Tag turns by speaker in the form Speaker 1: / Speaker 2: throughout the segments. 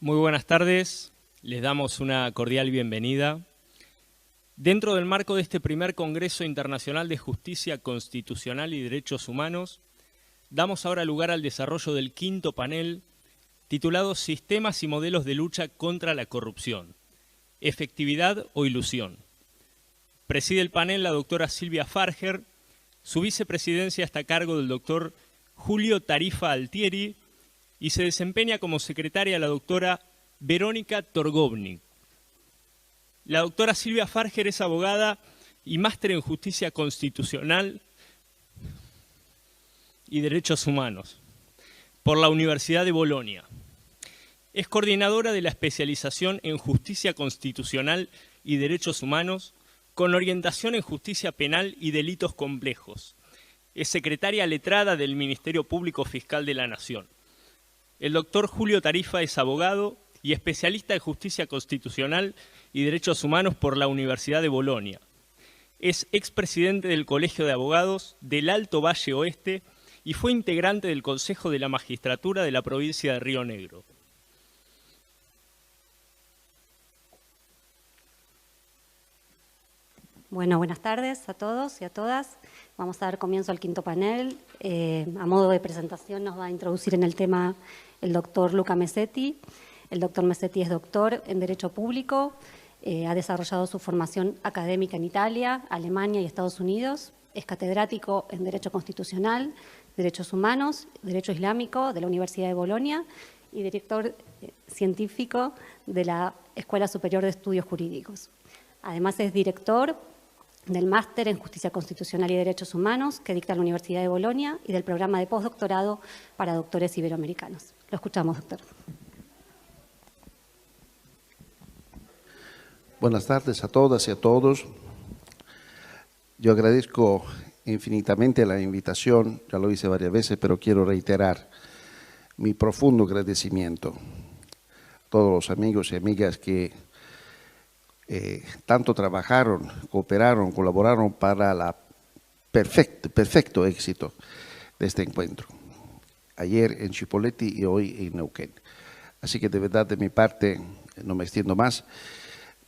Speaker 1: Muy buenas tardes, les damos una cordial bienvenida. Dentro del marco de este primer Congreso Internacional de Justicia Constitucional y Derechos Humanos, damos ahora lugar al desarrollo del quinto panel titulado Sistemas y modelos de lucha contra la corrupción, efectividad o ilusión. Preside el panel la doctora Silvia Farger, su vicepresidencia está a cargo del doctor Julio Tarifa Altieri, y se desempeña como secretaria la doctora Verónica Torgovnik. La doctora Silvia Farger es abogada y máster en Justicia Constitucional y Derechos Humanos por la Universidad de Bolonia. Es coordinadora de la especialización en Justicia Constitucional y Derechos Humanos con orientación en Justicia Penal y Delitos Complejos. Es secretaria letrada del Ministerio Público Fiscal de la Nación. El doctor Julio Tarifa es abogado y especialista en Justicia Constitucional y Derechos Humanos por la Universidad de Bolonia. Es expresidente del Colegio de Abogados del Alto Valle Oeste y fue integrante del Consejo de la Magistratura de la provincia de Río Negro.
Speaker 2: Bueno, buenas tardes a todos y a todas. Vamos a dar comienzo al quinto panel. A modo de presentación nos va a introducir en el tema el doctor Luca Mesetti. El doctor Mesetti es doctor en Derecho Público, ha desarrollado su formación académica en Italia, Alemania y Estados Unidos. Es catedrático en Derecho Constitucional, Derechos Humanos, Derecho Islámico de la Universidad de Bolonia y director científico de la Escuela Superior de Estudios Jurídicos. Además es director del Máster en Justicia Constitucional y Derechos Humanos que dicta la Universidad de Bolonia y del programa de postdoctorado para doctores iberoamericanos. Lo escuchamos, doctor.
Speaker 3: Buenas tardes a todas y a todos. Yo agradezco infinitamente la invitación, ya lo hice varias veces, pero quiero reiterar mi profundo agradecimiento a todos los amigos y amigas que tanto trabajaron, cooperaron, colaboraron para el perfecto éxito de este encuentro. Ayer en Chipoleti y hoy en Neuquén. Así que de verdad de mi parte, no me extiendo más,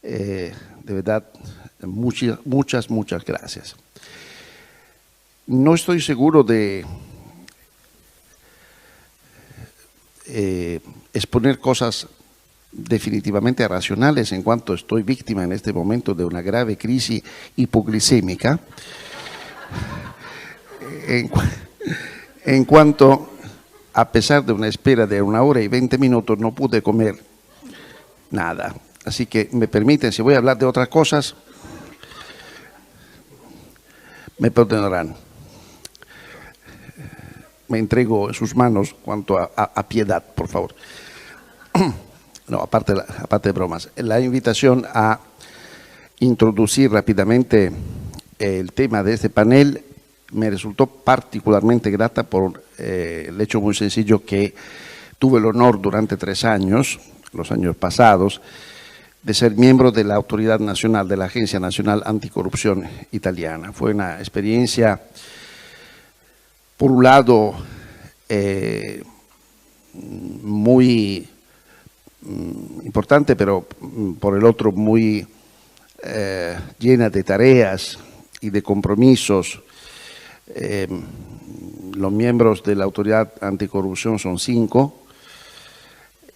Speaker 3: de verdad muchas gracias. No estoy seguro de exponer cosas definitivamente racionales en cuanto estoy víctima en este momento de una grave crisis hipoglicémica, en cuanto a pesar de una espera de 1 hora y 20 minutos no pude comer nada. Así que me permiten, si voy a hablar de otras cosas, me perdonarán. Me entrego en sus manos cuanto a piedad, por favor. No, aparte de bromas, la invitación a introducir rápidamente el tema de este panel me resultó particularmente grata por el hecho muy sencillo que tuve el honor durante 3 años, los años pasados, de ser miembro de la Autoridad Nacional, de la Agencia Nacional Anticorrupción italiana. Fue una experiencia, por un lado, muy importante, pero por el otro muy llena de tareas y de compromisos. Los miembros de la Autoridad Anticorrupción son 5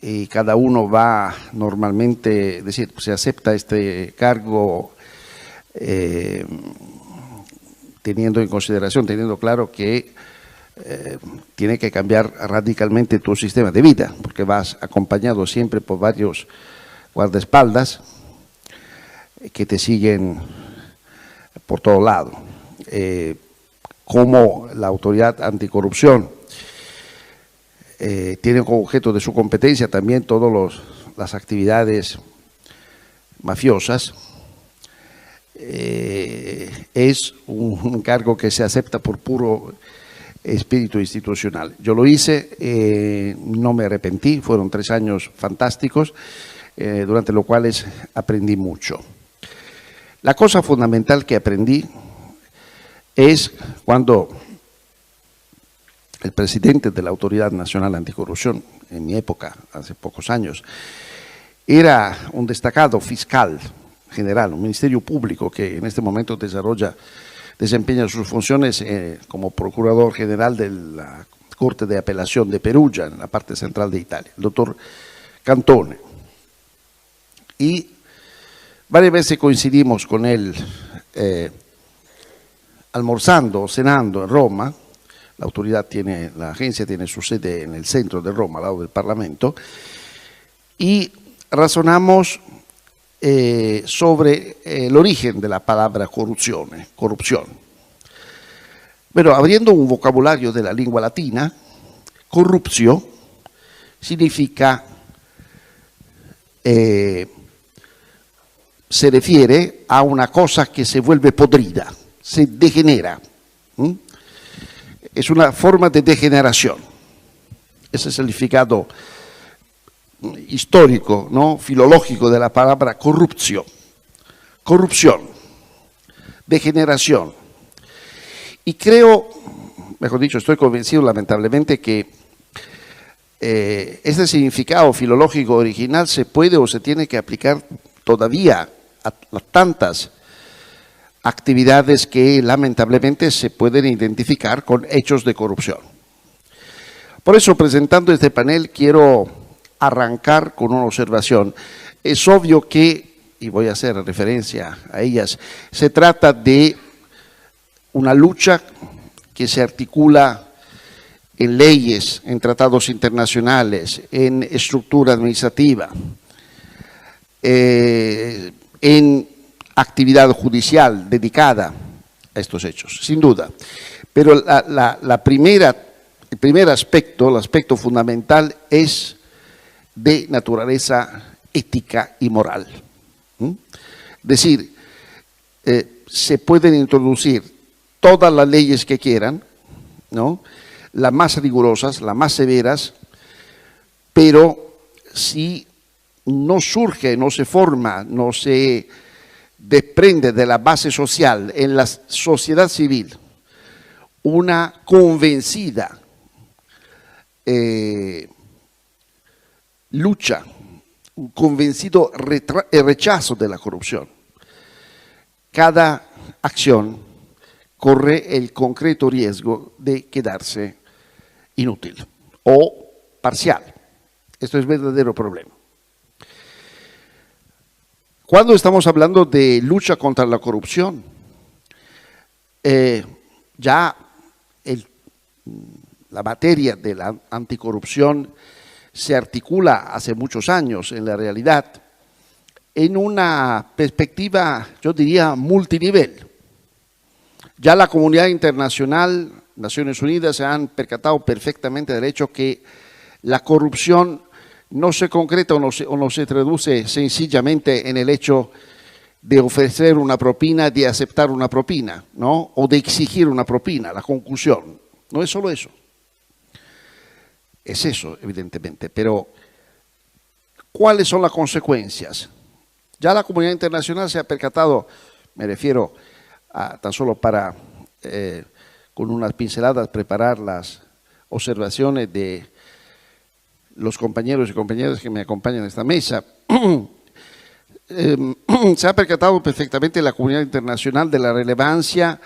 Speaker 3: y cada uno va normalmente, es decir, se acepta este cargo teniendo en consideración, teniendo claro que tiene que cambiar radicalmente tu sistema de vida, porque vas acompañado siempre por varios guardaespaldas que te siguen por todo lado. Como la Autoridad Anticorrupción tiene como objeto de su competencia también todas las actividades mafiosas, es un cargo que se acepta por puro espíritu institucional. Yo lo hice, no me arrepentí, fueron 3 años fantásticos, durante los cuales aprendí mucho. La cosa fundamental que aprendí es cuando el presidente de la Autoridad Nacional Anticorrupción, en mi época, hace pocos años, era un destacado fiscal general, un ministerio público que en este momento desempeña sus funciones como procurador general de la Corte de Apelación de Perugia, en la parte central de Italia, el doctor Cantone. Y varias veces coincidimos con él almorzando o cenando en Roma. La agencia tiene su sede en el centro de Roma, al lado del Parlamento, y razonamos sobre el origen de la palabra corrupción. Pero abriendo un vocabulario de la lengua latina, corruptio significa, se refiere a una cosa que se vuelve podrida, se degenera. Es una forma de degeneración. Ese es el significado histórico, ¿no?, filológico de la palabra corrupción, degeneración. Y creo, mejor dicho, estoy convencido lamentablemente que este significado filológico original se puede o se tiene que aplicar todavía a tantas actividades que lamentablemente se pueden identificar con hechos de corrupción. Por eso, presentando este panel, quiero arrancar con una observación. Es obvio que, y voy a hacer referencia a ellas, se trata de una lucha que se articula en leyes, en tratados internacionales, en estructura administrativa, en actividad judicial dedicada a estos hechos, sin duda. Pero el primer aspecto, el aspecto fundamental, es de naturaleza ética y moral. Es decir, se pueden introducir todas las leyes que quieran, ¿no?, las más rigurosas, las más severas, pero si no surge, no se forma, no se desprende de la base social en la sociedad civil una convencida lucha, un convencido rechazo de la corrupción, cada acción corre el concreto riesgo de quedarse inútil o parcial. Esto es verdadero problema. Cuando estamos hablando de lucha contra la corrupción, ya la materia de la anticorrupción se articula hace muchos años en la realidad en una perspectiva, yo diría, multinivel. Ya la comunidad internacional, Naciones Unidas, se han percatado perfectamente del hecho que la corrupción no se concreta o no se traduce sencillamente en el hecho de ofrecer una propina, de aceptar una propina, ¿no?, o de exigir una propina, la concusión. No es solo eso. Es eso, evidentemente, pero ¿cuáles son las consecuencias? Ya la comunidad internacional se ha percatado, me refiero a tan solo para, con unas pinceladas, preparar las observaciones de los compañeros y compañeras que me acompañan en esta mesa. Se ha percatado perfectamente la comunidad internacional de la relevancia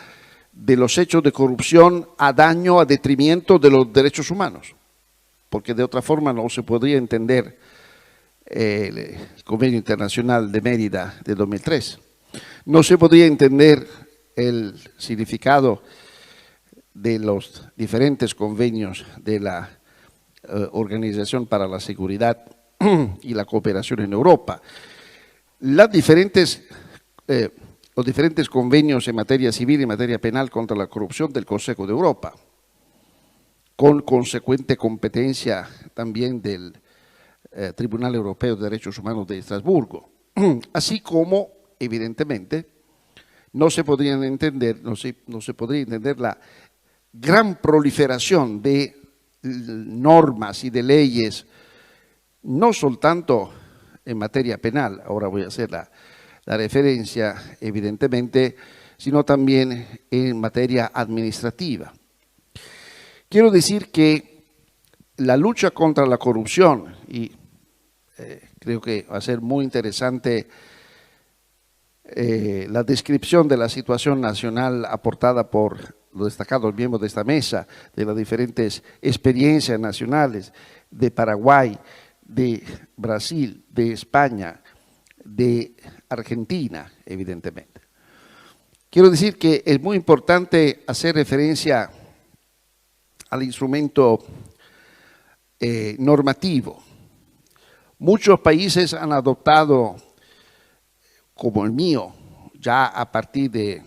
Speaker 3: de los hechos de corrupción a daño, a detrimento de los derechos humanos, porque de otra forma no se podría entender el Convenio Internacional de Mérida de 2003. No se podría entender el significado de los diferentes convenios de la Organización para la Seguridad y la Cooperación en Europa. Los diferentes convenios en materia civil y en materia penal contra la corrupción del Consejo de Europa, con consecuente competencia también del Tribunal Europeo de Derechos Humanos de Estrasburgo, así como, evidentemente, no se podría entender la gran proliferación de normas y de leyes, no soltanto en materia penal, ahora voy a hacer la referencia, evidentemente, sino también en materia administrativa. Quiero decir que la lucha contra la corrupción, y creo que va a ser muy interesante la descripción de la situación nacional aportada por los destacados miembros de esta mesa, de las diferentes experiencias nacionales de Paraguay, de Brasil, de España, de Argentina, evidentemente. Quiero decir que es muy importante hacer referencia al instrumento normativo. Muchos países han adoptado, como el mío, ya a partir de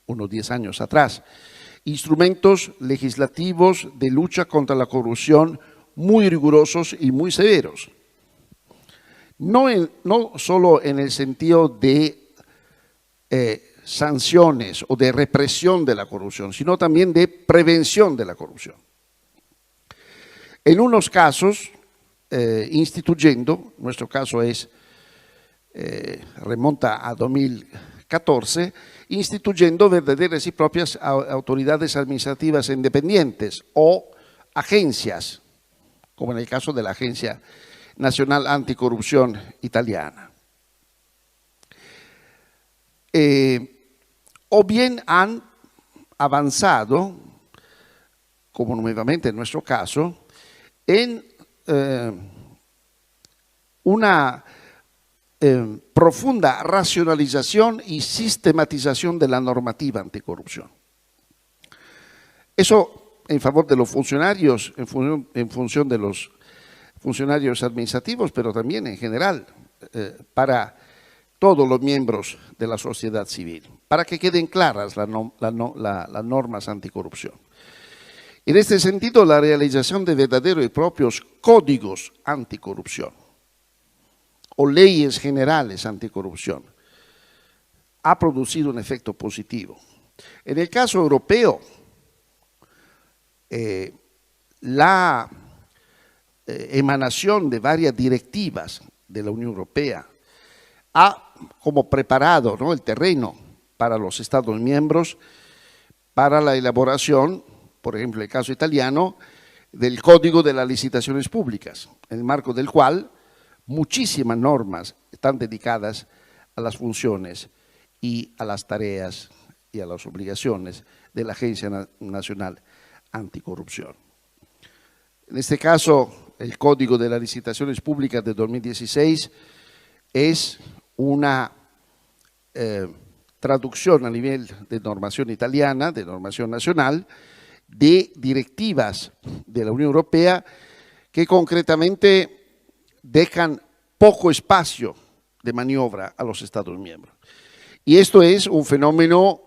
Speaker 3: unos 10 años atrás, instrumentos legislativos de lucha contra la corrupción muy rigurosos y muy severos. No solo en el sentido de sanciones o de represión de la corrupción, sino también de prevención de la corrupción. En unos casos, instituyendo, nuestro caso remonta a 2014, instituyendo verdaderas y propias autoridades administrativas independientes o agencias, como en el caso de la Agencia Nacional Anticorrupción italiana. O bien han avanzado, como nuevamente en nuestro caso, en una profunda racionalización y sistematización de la normativa anticorrupción. Eso en favor de los funcionarios, en función de los funcionarios administrativos, pero también en general para todos los miembros de la sociedad civil, para que queden claras las normas anticorrupción. En este sentido, la realización de verdaderos y propios códigos anticorrupción o leyes generales anticorrupción ha producido un efecto positivo. En el caso europeo, la emanación de varias directivas de la Unión Europea ha como preparado, ¿no?, el terreno para los Estados miembros para la elaboración, por ejemplo, en el caso italiano, del Código de las Licitaciones Públicas, en el marco del cual muchísimas normas están dedicadas a las funciones y a las tareas y a las obligaciones de la Agencia Nacional Anticorrupción. En este caso, el Código de las Licitaciones Públicas de 2016 es una traducción a nivel de normación italiana, de normación nacional, de directivas de la Unión Europea que concretamente dejan poco espacio de maniobra a los Estados miembros. Y esto es un fenómeno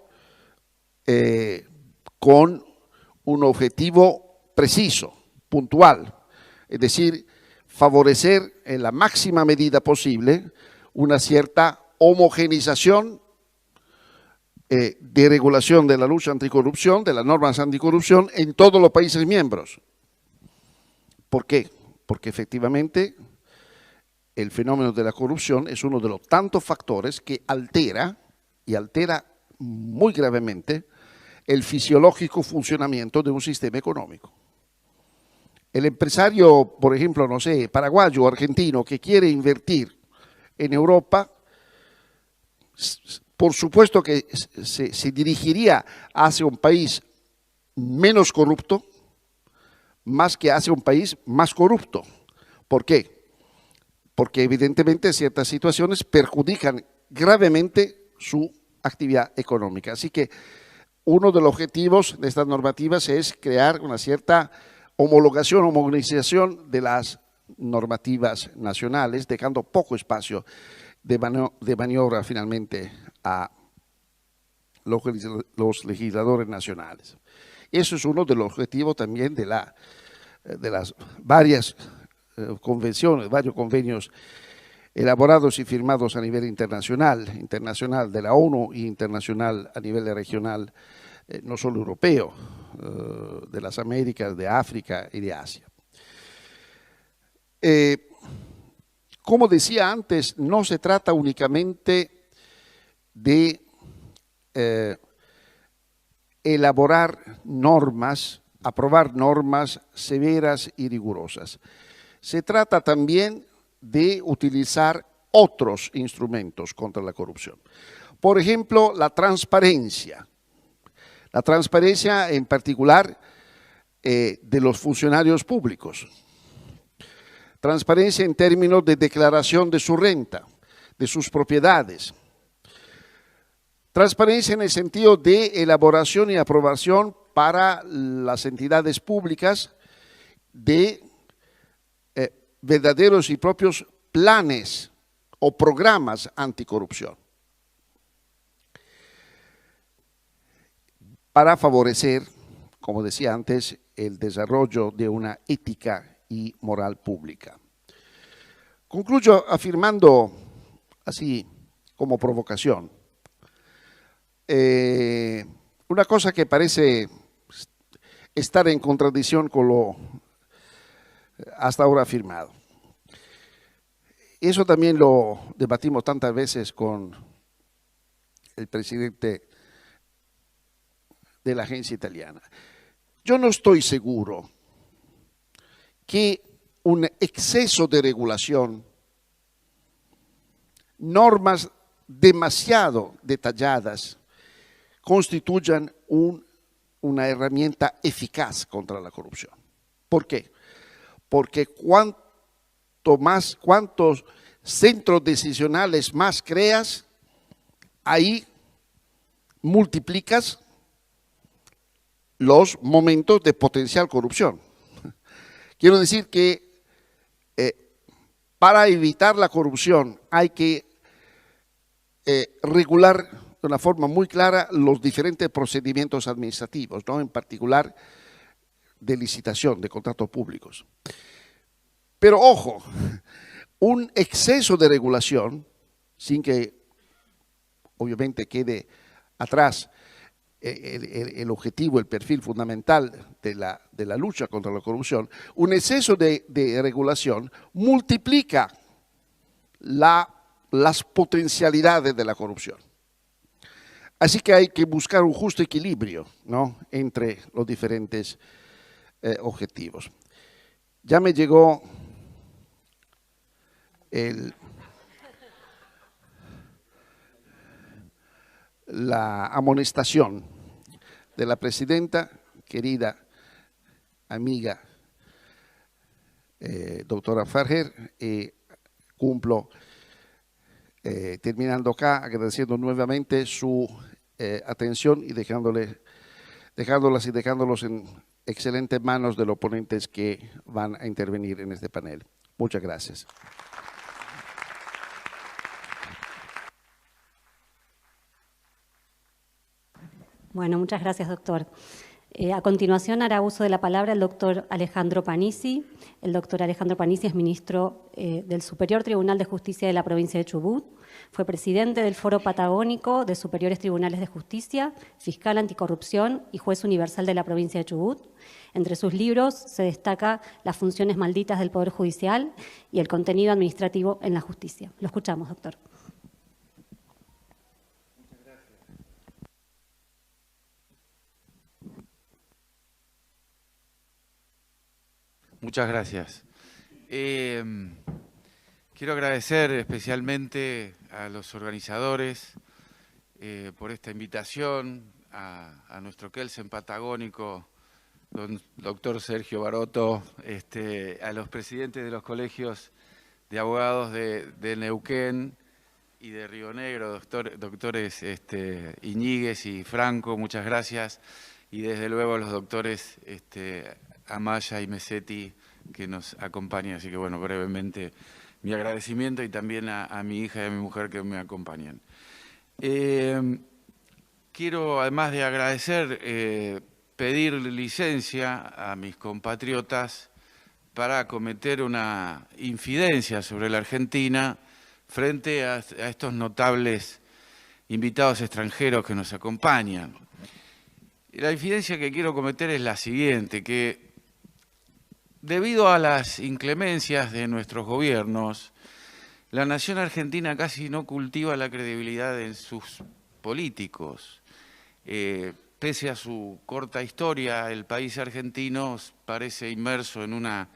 Speaker 3: con un objetivo preciso, puntual, es decir, favorecer en la máxima medida posible una cierta homogeneización de regulación de la lucha anticorrupción, de las normas anticorrupción en todos los países miembros. ¿Por qué? Porque efectivamente el fenómeno de la corrupción es uno de los tantos factores que altera, y altera muy gravemente, el fisiológico funcionamiento de un sistema económico. El empresario, por ejemplo, no sé, paraguayo o argentino que quiere invertir en Europa, por supuesto que se dirigiría hacia un país menos corrupto, más que hacia un país más corrupto. ¿Por qué? Porque evidentemente ciertas situaciones perjudican gravemente su actividad económica. Así que uno de los objetivos de estas normativas es crear una cierta homologación, homogeneización de las normativas nacionales, dejando poco espacio de maniobra finalmente a los legisladores nacionales. Eso es uno de los objetivos también de las varias convenciones, varios convenios elaborados y firmados a nivel internacional de la ONU e internacional a nivel regional, no solo europeo, de las Américas, de África y de Asia. Como decía antes, no se trata únicamente de elaborar normas aprobar normas severas y rigurosas. Se trata también de utilizar otros instrumentos contra la corrupción. Por ejemplo, la transparencia. La transparencia en particular de los funcionarios públicos. Transparencia en términos de declaración de su renta, de sus propiedades. Transparencia en el sentido de elaboración y aprobación para las entidades públicas de verdaderos y propios planes o programas anticorrupción, para favorecer, como decía antes, el desarrollo de una ética y moral pública. Concluyo afirmando, así como provocación, una cosa que parece estar en contradicción con lo hasta ahora afirmado. Eso también lo debatimos tantas veces con el presidente de la agencia italiana. Yo no estoy seguro que un exceso de regulación, normas demasiado detalladas, constituyan una herramienta eficaz contra la corrupción. ¿Por qué? Porque cuantos centros decisionales más creas, ahí multiplicas los momentos de potencial corrupción. Quiero decir que para evitar la corrupción hay que regular de una forma muy clara los diferentes procedimientos administrativos, ¿no? En particular de licitación, de contratos públicos. Pero ojo, un exceso de regulación, sin que obviamente quede atrás el objetivo, el perfil fundamental de la lucha contra la corrupción, un exceso de regulación multiplica las potencialidades de la corrupción. Así que hay que buscar un justo equilibrio, ¿no?, entre los diferentes objetivos. Ya me llegó la amonestación de la presidenta, querida amiga doctora Farher, cumplo terminando acá, agradeciendo nuevamente su atención y dejándolos en excelentes manos de los ponentes que van a intervenir en este panel. Muchas gracias.
Speaker 2: Bueno, muchas gracias, doctor. A continuación hará uso de la palabra el doctor Alejandro Panici. El doctor Alejandro Panici es ministro del Superior Tribunal de Justicia de la provincia de Chubut, fue presidente del Foro Patagónico de Superiores Tribunales de Justicia, fiscal anticorrupción y juez universal de la provincia de Chubut. Entre sus libros se destaca Las funciones malditas del Poder Judicial y el contenido administrativo en la justicia. Lo escuchamos, doctor.
Speaker 4: Muchas gracias. Quiero agradecer especialmente a los organizadores por esta invitación, a nuestro Kelsen Patagónico, doctor Sergio Baroto, a los presidentes de los colegios de abogados de Neuquén y de Río Negro, doctores Iñiguez y Franco, muchas gracias, y desde luego a los doctores Amaya y Mesetti que nos acompañan, así que bueno, brevemente mi agradecimiento y también a mi hija y a mi mujer que me acompañan. Quiero, además de agradecer, pedir licencia a mis compatriotas para cometer una infidencia sobre la Argentina frente a estos notables invitados extranjeros que nos acompañan. La infidencia que quiero cometer es la siguiente, que debido a las inclemencias de nuestros gobiernos, la nación argentina casi no cultiva la credibilidad en sus políticos. pese a su corta historia, el país argentino parece inmerso en una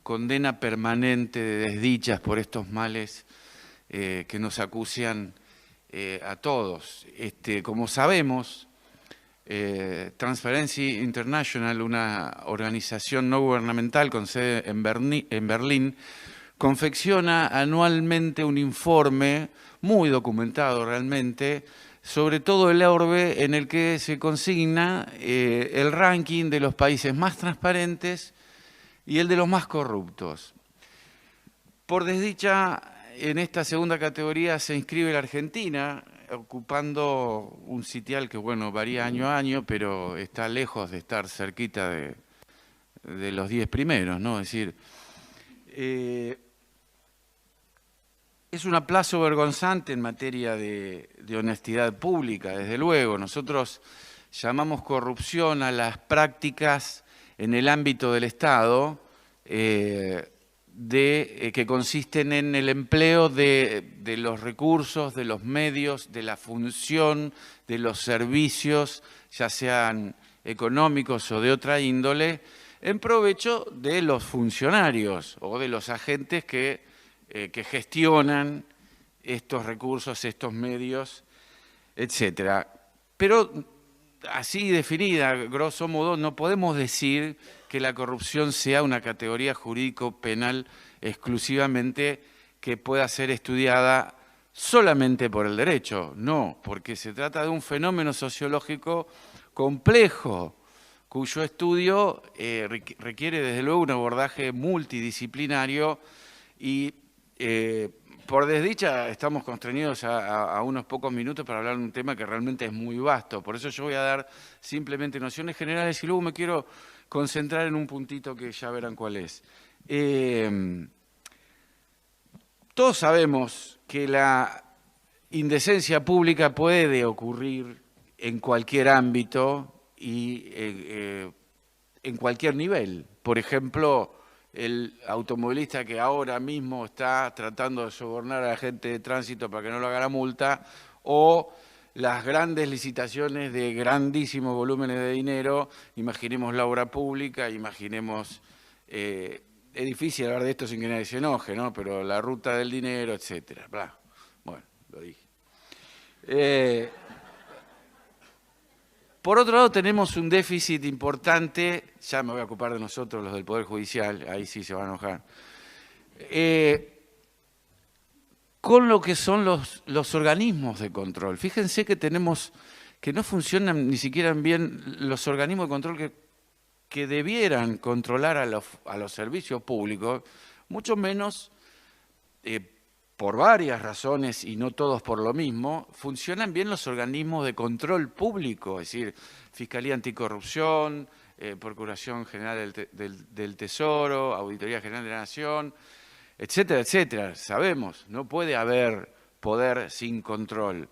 Speaker 4: condena permanente de desdichas por estos males que nos acucian a todos. Como sabemos, Transparency International, una organización no gubernamental con sede en Berlín, confecciona anualmente un informe muy documentado realmente sobre todo el orbe en el que se consigna el ranking de los países más transparentes y el de los más corruptos. Por desdicha, en esta segunda categoría se inscribe la Argentina, ocupando un sitial que, bueno, varía año a año, pero está lejos de estar cerquita de los 10 primeros, ¿no? Es decir, es un aplazo vergonzante en materia de honestidad pública, desde luego. Nosotros llamamos corrupción a las prácticas en el ámbito del Estado que consisten en el empleo de los recursos, de los medios, de la función, de los servicios, ya sean económicos o de otra índole, en provecho de los funcionarios o de los agentes que gestionan estos recursos, estos medios, etcétera. Pero así definida, grosso modo, no podemos decir que la corrupción sea una categoría jurídico-penal exclusivamente que pueda ser estudiada solamente por el derecho. No, porque se trata de un fenómeno sociológico complejo, cuyo estudio requiere desde luego un abordaje multidisciplinario y por desdicha estamos constreñidos a unos pocos minutos para hablar de un tema que realmente es muy vasto. Por eso yo voy a dar simplemente nociones generales y luego me quiero concentrar en un puntito que ya verán cuál es. Todos sabemos que la indecencia pública puede ocurrir en cualquier ámbito y en cualquier nivel. Por ejemplo, el automovilista que ahora mismo está tratando de sobornar a la gente de tránsito para que no lo haga la multa, o las grandes licitaciones de grandísimos volúmenes de dinero, imaginemos la obra pública, imaginemos, es difícil hablar de esto sin que nadie se enoje, ¿no? Pero la ruta del dinero, etcétera. Bla. Bueno, lo dije. Por otro lado, tenemos un déficit importante, ya me voy a ocupar de nosotros, los del Poder Judicial, ahí sí se van a enojar, con lo que son los organismos de control. Fíjense que que no funcionan ni siquiera bien los organismos de control que debieran controlar a los servicios públicos, mucho menos por varias razones y no todos por lo mismo, funcionan bien los organismos de control público, es decir, Fiscalía Anticorrupción, Procuración General del Tesoro, Auditoría General de la Nación, etcétera, etcétera. Sabemos, no puede haber poder sin control.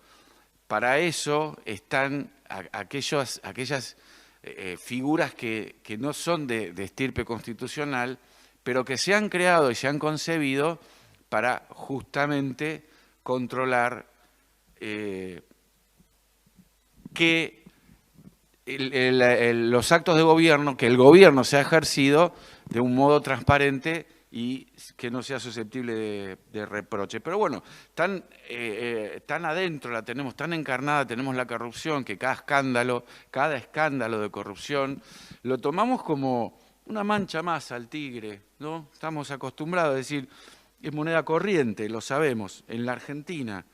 Speaker 4: Para eso están aquellas figuras que no son de estirpe constitucional, pero que se han creado y se han concebido para justamente controlar que los actos de gobierno, que el gobierno sea ejercido de un modo transparente y que no sea susceptible de reproche. Pero bueno, tan adentro la tenemos, tan encarnada tenemos la corrupción, que cada escándalo de corrupción lo tomamos como una mancha más al tigre, ¿no? Estamos acostumbrados a decir, es moneda corriente, lo sabemos, en la Argentina.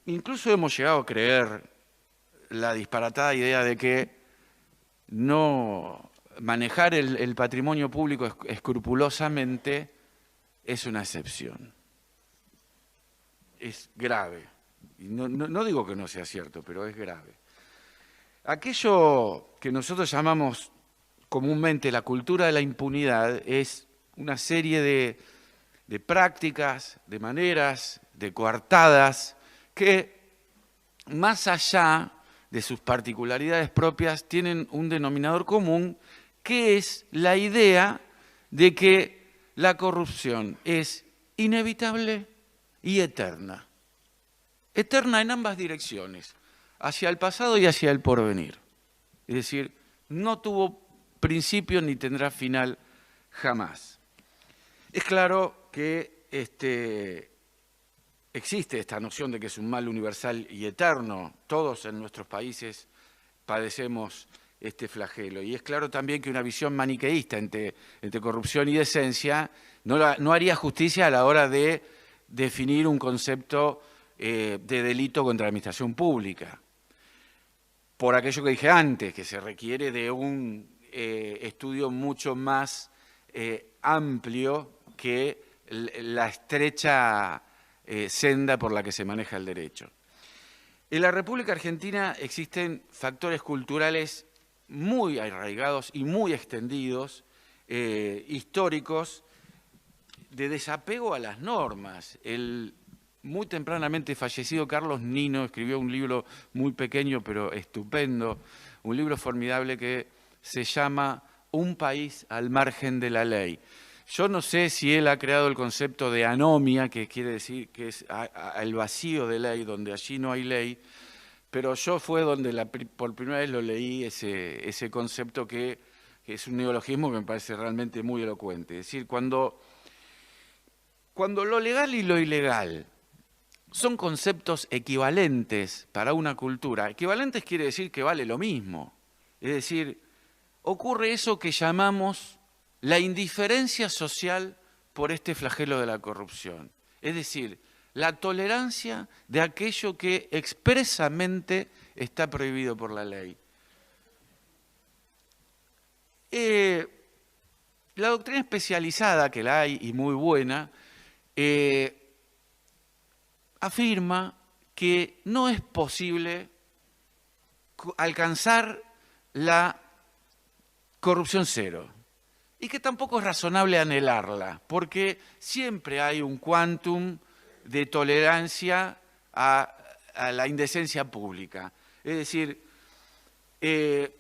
Speaker 4: Incluso hemos llegado a creer la disparatada idea de que no manejar el patrimonio público escrupulosamente es una excepción. Es grave. Y no digo que no sea cierto, pero es grave. Aquello que nosotros llamamos comúnmente la cultura de la impunidad es una serie de prácticas, de maneras, de coartadas, que más allá de sus particularidades propias tienen un denominador común, que es la idea de que la corrupción es inevitable y eterna. Eterna en ambas direcciones. hacia el pasado y hacia el porvenir. Es decir, no tuvo principio ni tendrá final jamás. Es claro que existe esta noción de que es un mal universal y eterno. Todos en nuestros países padecemos este flagelo. Y es claro también que una visión maniqueísta entre corrupción y decencia no haría justicia a la hora de definir un concepto de delito contra la administración pública. Por aquello que dije antes, que se requiere de un estudio mucho más amplio que la estrecha senda por la que se maneja el derecho. En la República Argentina existen factores culturales muy arraigados y muy extendidos, históricos, de desapego a las normas. El muy tempranamente fallecido Carlos Nino escribió un libro muy pequeño pero estupendo, un libro formidable que se llama Un país al margen de la ley. Yo no sé si él ha creado el concepto de anomia, que quiere decir que es el vacío de ley, donde allí no hay ley, pero yo fue donde por primera vez lo leí ese concepto que es un neologismo que me parece realmente muy elocuente. Es decir, cuando lo legal y lo ilegal son conceptos equivalentes para una cultura, equivalentes quiere decir que vale lo mismo. Es decir, ocurre eso que llamamos la indiferencia social por este flagelo de la corrupción. Es decir, la tolerancia de aquello que expresamente está prohibido por la ley. La doctrina especializada, que la hay y muy buena, afirma que no es posible alcanzar la corrupción cero y que tampoco es razonable anhelarla, porque siempre hay un quantum de tolerancia a la indecencia pública. Es decir, de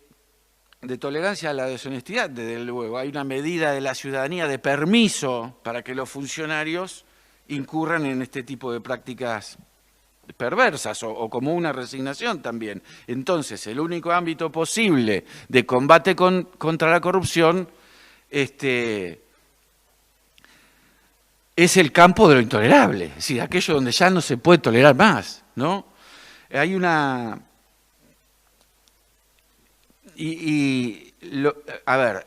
Speaker 4: tolerancia a la deshonestidad, desde luego. Hay una medida de la ciudadanía de permiso para que los funcionarios incurran en este tipo de prácticas perversas o como una resignación también. Entonces, el único ámbito posible de combate contra la corrupción es el campo de lo intolerable, es decir, aquello donde ya no se puede tolerar más, ¿no? Hay una... a ver,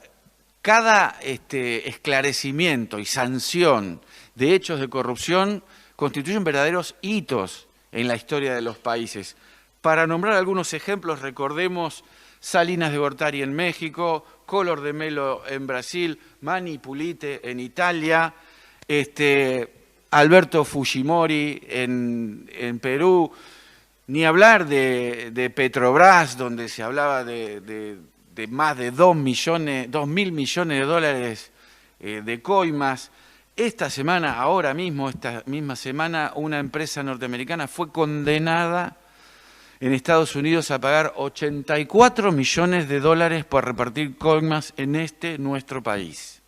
Speaker 4: cada esclarecimiento y sanción de hechos de corrupción constituyen verdaderos hitos en la historia de los países. Para nombrar algunos ejemplos, recordemos Salinas de Gortari en México, Collor de Mello en Brasil, Mani Pulite en Italia, Alberto Fujimori en Perú, ni hablar de Petrobras, donde se hablaba de más de 2.000 millones de dólares de coimas. Esta semana, ahora mismo, esta misma semana, una empresa norteamericana fue condenada en Estados Unidos a pagar 84 millones de dólares por repartir coimas en nuestro país.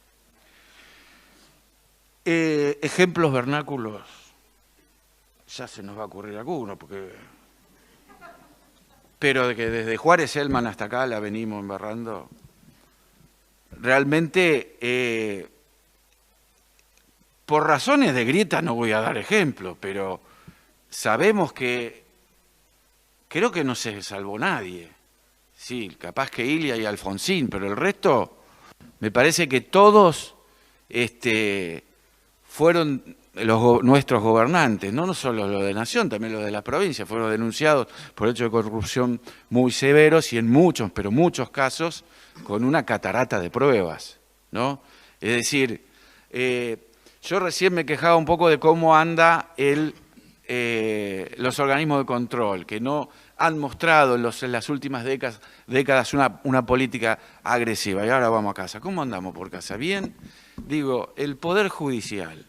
Speaker 4: Ejemplos vernáculos, ya se nos va a ocurrir alguno, pero de que desde Juárez Elman hasta acá la venimos embarrando. Realmente, por razones de grieta no voy a dar ejemplo, pero sabemos que creo que no se salvó nadie. Sí, capaz que Ilia y Alfonsín, pero el resto, me parece que todos fueron nuestros gobernantes, no solo los de Nación, también los de la provincia, fueron denunciados por hechos de corrupción muy severos y en muchos, pero muchos casos, con una catarata de pruebas, ¿no? Es decir, yo recién me quejaba un poco de cómo anda los organismos de control, que no han mostrado en las últimas décadas una política agresiva. Y ahora vamos a casa. ¿Cómo andamos por casa? ¿Bien? Digo, el Poder Judicial.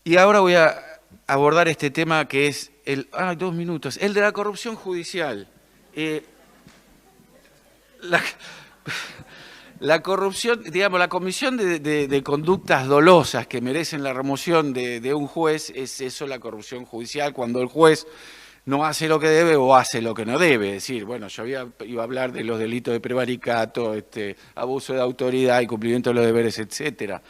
Speaker 4: Y ahora voy a abordar este tema que es el de la corrupción judicial. La corrupción, digamos, la comisión de conductas dolosas que merecen la remoción de un juez, es eso la corrupción judicial, cuando el juez no hace lo que debe o hace lo que no debe. Es decir, bueno, yo iba a hablar de los delitos de prevaricato, abuso de autoridad, incumplimiento de los deberes, etcétera.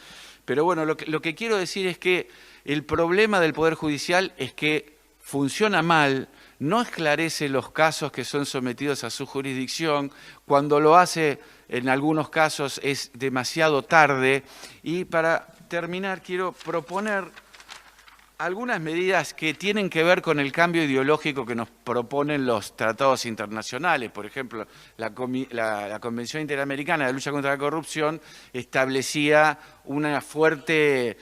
Speaker 4: Pero bueno, lo que quiero decir es que el problema del Poder Judicial es que funciona mal, no esclarece los casos que son sometidos a su jurisdicción, cuando lo hace en algunos casos es demasiado tarde. Y para terminar quiero proponer algunas medidas que tienen que ver con el cambio ideológico que nos proponen los tratados internacionales. Por ejemplo, la Convención Interamericana de Lucha contra la Corrupción establecía una fuerte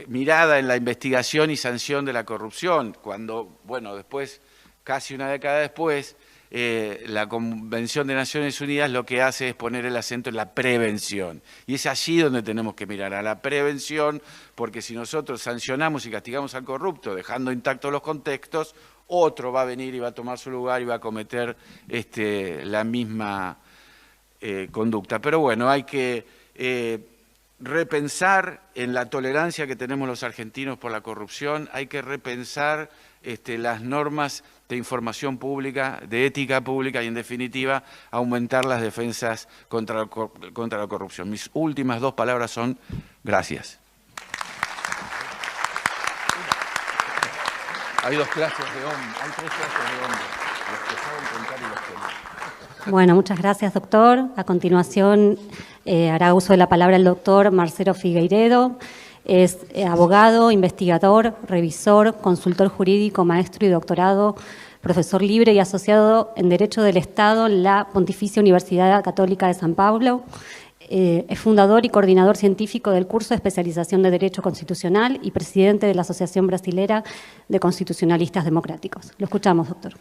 Speaker 4: mirada en la investigación y sanción de la corrupción, cuando, bueno, después, casi una década después, la Convención de Naciones Unidas lo que hace es poner el acento en la prevención. Y es allí donde tenemos que mirar, a la prevención, porque si nosotros sancionamos y castigamos al corrupto, dejando intactos los contextos, otro va a venir y va a tomar su lugar y va a cometer la misma conducta. Pero bueno, hay que repensar en la tolerancia que tenemos los argentinos por la corrupción, hay que repensar las normas de información pública, de ética pública y, en definitiva, aumentar las defensas contra la corrupción. Mis últimas 2 palabras son gracias. Hay 2 clases de hombres, hay 3 clases de hombres, los que saben contar y los que no.
Speaker 2: Bueno, muchas gracias, doctor. A continuación hará uso de la palabra el doctor Marcelo Figueiredo. Es abogado, investigador, revisor, consultor jurídico, maestro y doctorado, profesor libre y asociado en Derecho del Estado en la Pontificia Universidad Católica de San Pablo. Es fundador y coordinador científico del curso de especialización de Derecho Constitucional y presidente de la Asociación Brasilera de Constitucionalistas Democráticos. Lo escuchamos, doctor.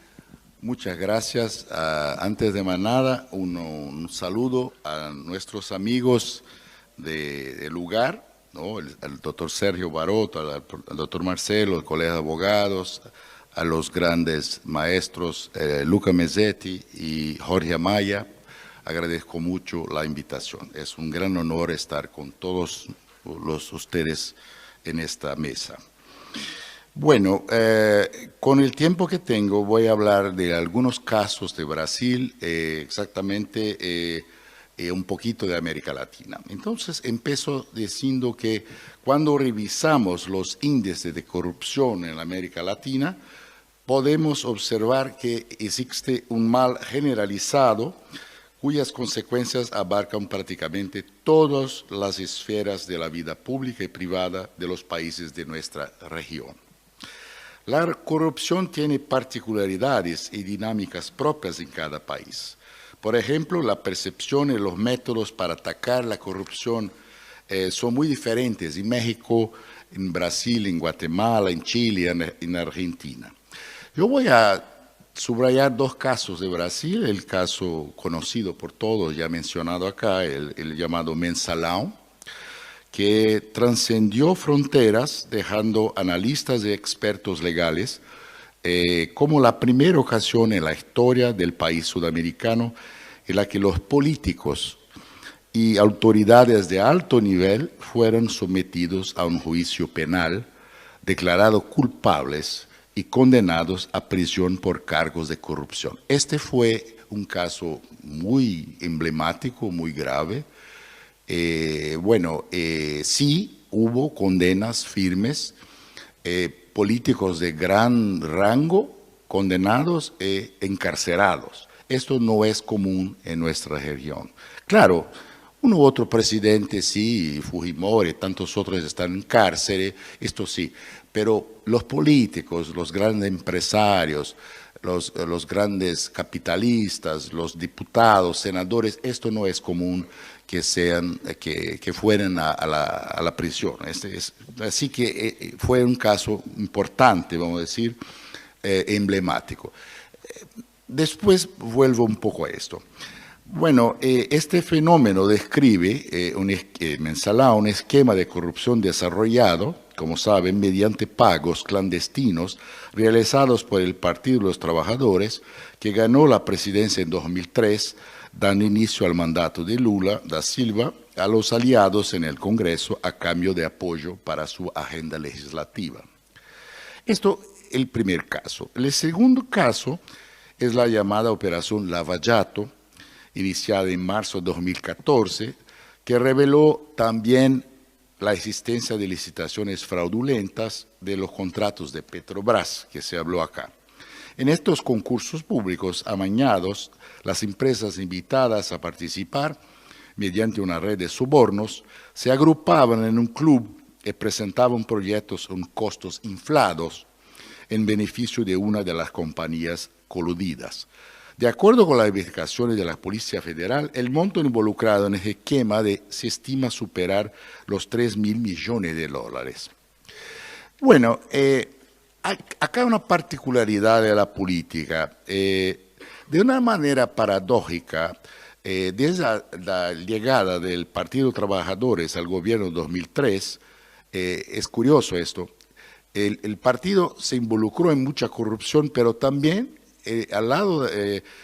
Speaker 5: Muchas gracias. Antes de más nada, un saludo a nuestros amigos del lugar, ¿no? Al doctor Sergio Barot, al doctor Marcelo, al colegio de abogados, a los grandes maestros Luca Mesetti y Jorge Amaya. Agradezco mucho la invitación. Es un gran honor estar con todos ustedes en esta mesa. Bueno, con el tiempo que tengo voy a hablar de algunos casos de Brasil, exactamente un poquito de América Latina. Entonces, empiezo diciendo que cuando revisamos los índices de corrupción en América Latina, podemos observar que existe un mal generalizado cuyas consecuencias abarcan prácticamente todas las esferas de la vida pública y privada de los países de nuestra región. La corrupción tiene particularidades y dinámicas propias en cada país. Por ejemplo, la percepción y los métodos para atacar la corrupción son muy diferentes en México, en Brasil, en Guatemala, en Chile, en Argentina. Yo voy a subrayar 2 casos de Brasil, el caso conocido por todos, ya mencionado acá, el llamado Mensalão, que trascendió fronteras dejando analistas y expertos legales como la primera ocasión en la historia del país sudamericano en la que los políticos y autoridades de alto nivel fueron sometidos a un juicio penal, declarados culpables y condenados a prisión por cargos de corrupción. Este fue un caso muy emblemático, muy grave. Sí hubo condenas firmes, políticos de gran rango condenados e encarcelados. Esto no es común en nuestra región. Claro, uno u otro presidente sí, Fujimori, tantos otros están en cárcel, esto sí, pero los políticos, los grandes empresarios, los grandes capitalistas, los diputados, senadores, esto no es común que fueran a la prisión. Así que fue un caso importante, vamos a decir, emblemático. Después vuelvo un poco a esto. Bueno, este fenómeno describe Mensalão, un esquema de corrupción desarrollado, como saben, mediante pagos clandestinos realizados por el Partido de los Trabajadores, que ganó la presidencia en 2003, dando inicio al mandato de Lula da Silva a los aliados en el Congreso a cambio de apoyo para su agenda legislativa. Esto el primer caso. El segundo caso es la llamada Operación Lava Jato, iniciada en marzo de 2014, que reveló también la existencia de licitaciones fraudulentas de los contratos de Petrobras, que se habló acá. En estos concursos públicos amañados, las empresas invitadas a participar, mediante una red de sobornos, se agrupaban en un club y presentaban proyectos con costos inflados en beneficio de una de las compañías coludidas. De acuerdo con las investigaciones de la Policía Federal, el monto involucrado en el esquema se estima superar los 3.000 millones de dólares. Bueno, acá hay una particularidad de la política. De una manera paradójica, desde la llegada del Partido Trabajadores al gobierno en 2003, es curioso esto, el partido se involucró en mucha corrupción, pero también al lado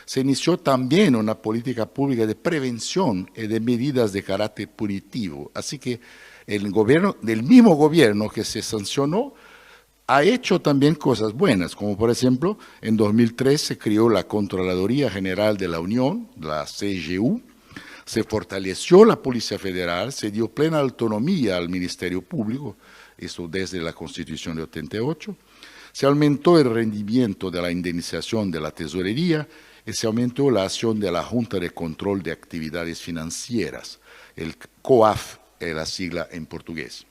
Speaker 5: se inició también una política pública de prevención y de medidas de carácter punitivo. Así que el gobierno, del mismo gobierno que se sancionó, ha hecho también cosas buenas, como por ejemplo, en 2003 se creó la Contraloría General de la Unión, la CGU, se fortaleció la Policía Federal, se dio plena autonomía al Ministerio Público, eso desde la Constitución de 88, se aumentó el rendimiento de la indemnización de la tesorería y se aumentó la acción de la Junta de Control de Actividades Financieras, el COAF, la sigla en portugués.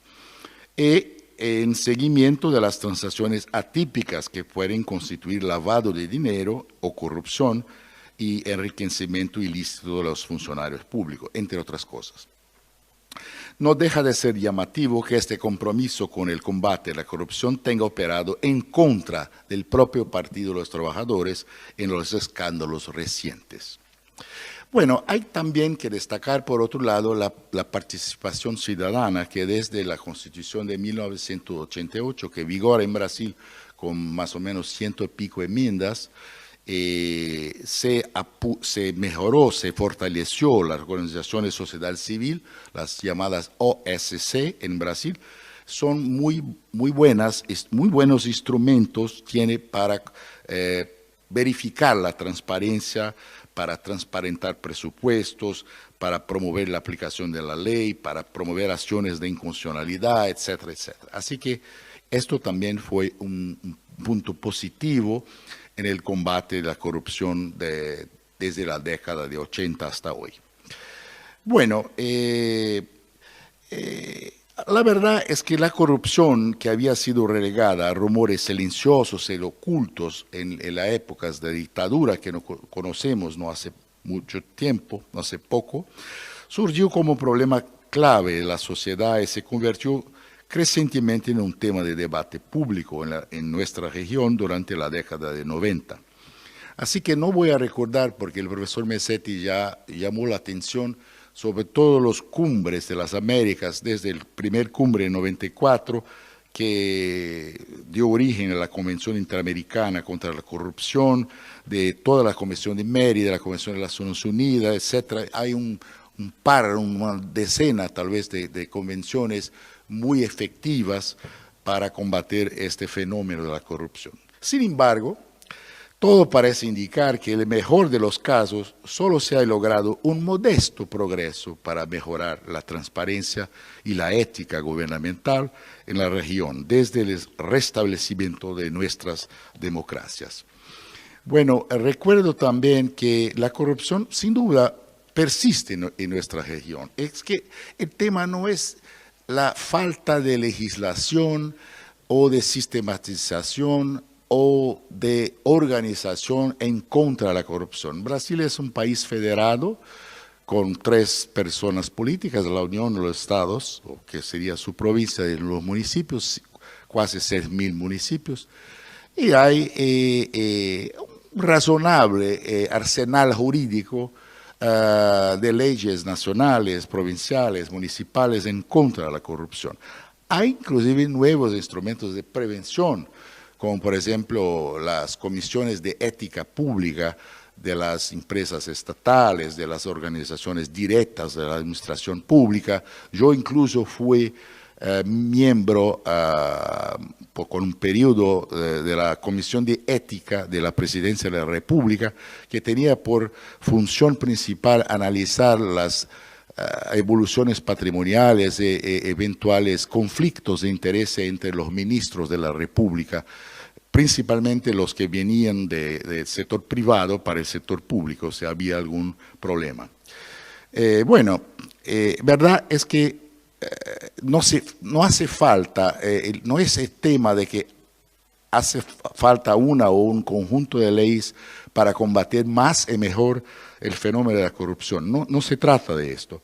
Speaker 5: Y en seguimiento de las transacciones atípicas que pueden constituir lavado de dinero o corrupción y enriquecimiento ilícito de los funcionarios públicos, entre otras cosas. No deja de ser llamativo que este compromiso con el combate a la corrupción tenga operado en contra del propio Partido de los Trabajadores en los escándalos recientes. Bueno, hay también que destacar, por otro lado, la participación ciudadana que desde la Constitución de 1988, que vigora en Brasil con más o menos 100 y pico enmiendas, se mejoró, se fortaleció las organizaciones de sociedad civil, las llamadas OSC en Brasil, son muy buenos instrumentos, tiene para verificar la transparencia, para transparentar presupuestos, para promover la aplicación de la ley, para promover acciones de inconstitucionalidad, etcétera, etcétera. Así que esto también fue un punto positivo en el combate de la corrupción desde la década de 80 hasta hoy. Bueno, la verdad es que la corrupción que había sido relegada a rumores silenciosos y ocultos en las épocas de dictadura que no conocemos no hace mucho tiempo, no hace poco, surgió como problema clave de la sociedad y se convirtió crecientemente en un tema de debate público en nuestra región durante la década de 90. Así que no voy a recordar, porque el profesor Mezzetti ya llamó la atención sobre todos los cumbres de las Américas, desde el primer cumbre en 94, que dio origen a la Convención Interamericana contra la Corrupción, de toda la Convención de Mérida, la Convención de las Naciones Unidas, etc. Hay una decena tal vez de convenciones muy efectivas para combatir este fenómeno de la corrupción. Sin embargo, todo parece indicar que en el mejor de los casos solo se ha logrado un modesto progreso para mejorar la transparencia y la ética gubernamental en la región desde el restablecimiento de nuestras democracias. Bueno, recuerdo también que la corrupción sin duda persiste en nuestra región. Es que el tema no es la falta de legislación o de sistematización o de organización en contra de la corrupción. Brasil es un país federado con 3 personas políticas, la Unión de los Estados, o que sería su provincia de los municipios, casi 6.000 municipios, y hay un razonable arsenal jurídico de leyes nacionales, provinciales, municipales en contra de la corrupción. Hay inclusive nuevos instrumentos de prevención, como por ejemplo las comisiones de ética pública de las empresas estatales, de las organizaciones directas de la administración pública. Yo incluso fui miembro con un periodo de la Comisión de Ética de la Presidencia de la República, que tenía por función principal analizar las evoluciones patrimoniales e eventuales conflictos de interés entre los ministros de la República, principalmente los que venían del sector privado para el sector público, si había algún problema. Verdad es que no hace falta, no es el tema de que hace falta una o un conjunto de leyes para combatir más y mejor el fenómeno de la corrupción. No se trata de esto.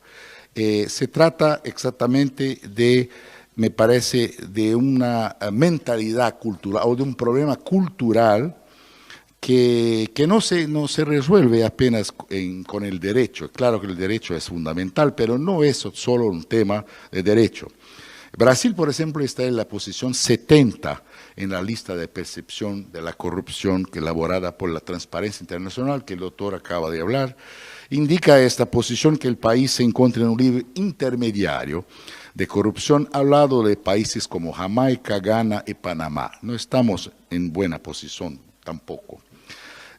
Speaker 5: Se trata exactamente de, me parece, de una mentalidad cultural o de un problema cultural que no se resuelve apenas con el derecho. Claro que el derecho es fundamental, pero no es solo un tema de derecho. Brasil, por ejemplo, está en la posición 70 en la lista de percepción de la corrupción elaborada por la Transparencia Internacional, que el doctor acaba de hablar. Indica esta posición que el país se encuentra en un nivel intermediario de corrupción, al lado de países como Jamaica, Ghana y Panamá. No estamos en buena posición tampoco.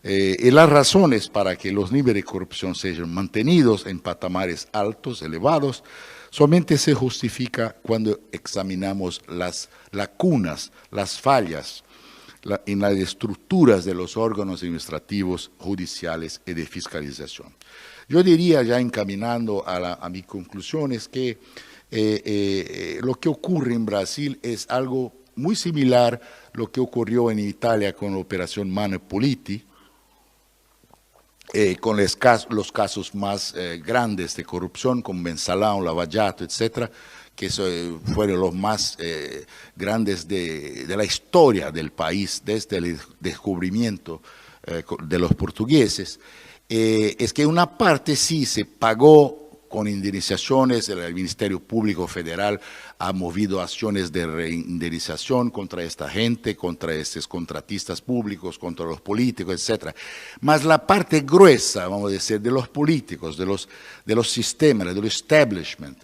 Speaker 5: Y las razones para que los niveles de corrupción sean mantenidos en patamares altos, elevados, solamente se justifica cuando examinamos las lacunas, las fallas en las estructuras de los órganos administrativos, judiciales y de fiscalización. Yo diría, ya encaminando a mis conclusiones, que lo que ocurre en Brasil es algo muy similar a lo que ocurrió en Italia con la operación Mano Puliti, con los casos más grandes de corrupción, con Mensalão, Lava Jato, etcétera, que fueron los más grandes de la historia del país desde el descubrimiento de los portugueses. Es que una parte sí se pagó con indemnizaciones, el Ministerio Público Federal ha movido acciones de reindemnización contra esta gente, contra estos contratistas públicos, contra los políticos, etc. Mas la parte gruesa, vamos a decir, de los políticos, de los sistemas, del establishment,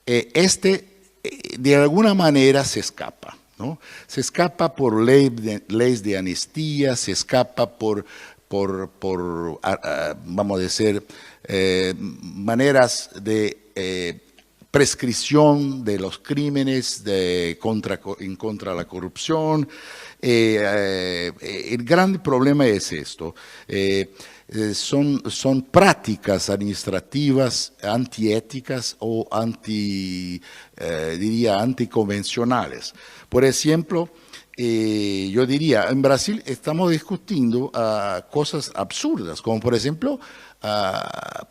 Speaker 5: de alguna manera se escapa, ¿no? Se escapa por leyes de amnistía, se escapa por vamos a decir, maneras de prescripción de los crímenes en contra de la corrupción. El gran problema es esto. Son prácticas administrativas antiéticas o anticonvencionales. Por ejemplo, yo diría, en Brasil estamos discutiendo cosas absurdas, como por ejemplo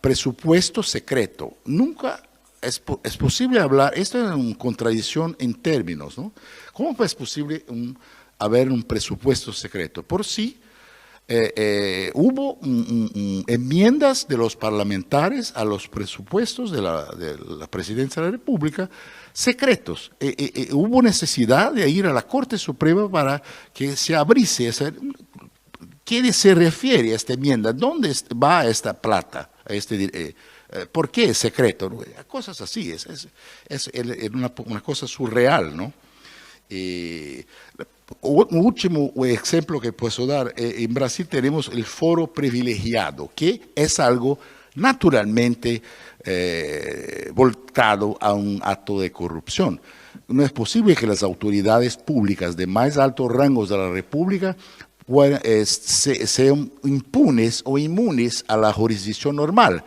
Speaker 5: presupuesto secreto. Nunca es posible hablar, esto es una contradicción en términos, ¿no? ¿Cómo es posible haber un presupuesto secreto? Por sí, hubo enmiendas de los parlamentarios a los presupuestos de la Presidencia de la República secretos. Hubo necesidad de ir a la Corte Suprema para que se abriese esa. ¿Qué se refiere a esta enmienda? ¿Dónde va esta plata? ¿Por qué es secreto? Cosas así, es una cosa surreal, ¿no? Un último ejemplo que puedo dar, en Brasil tenemos el foro privilegiado, que es algo naturalmente volcado a un acto de corrupción. No es posible que las autoridades públicas de más altos rangos de la República sean impunes o inmunes a la jurisdicción normal.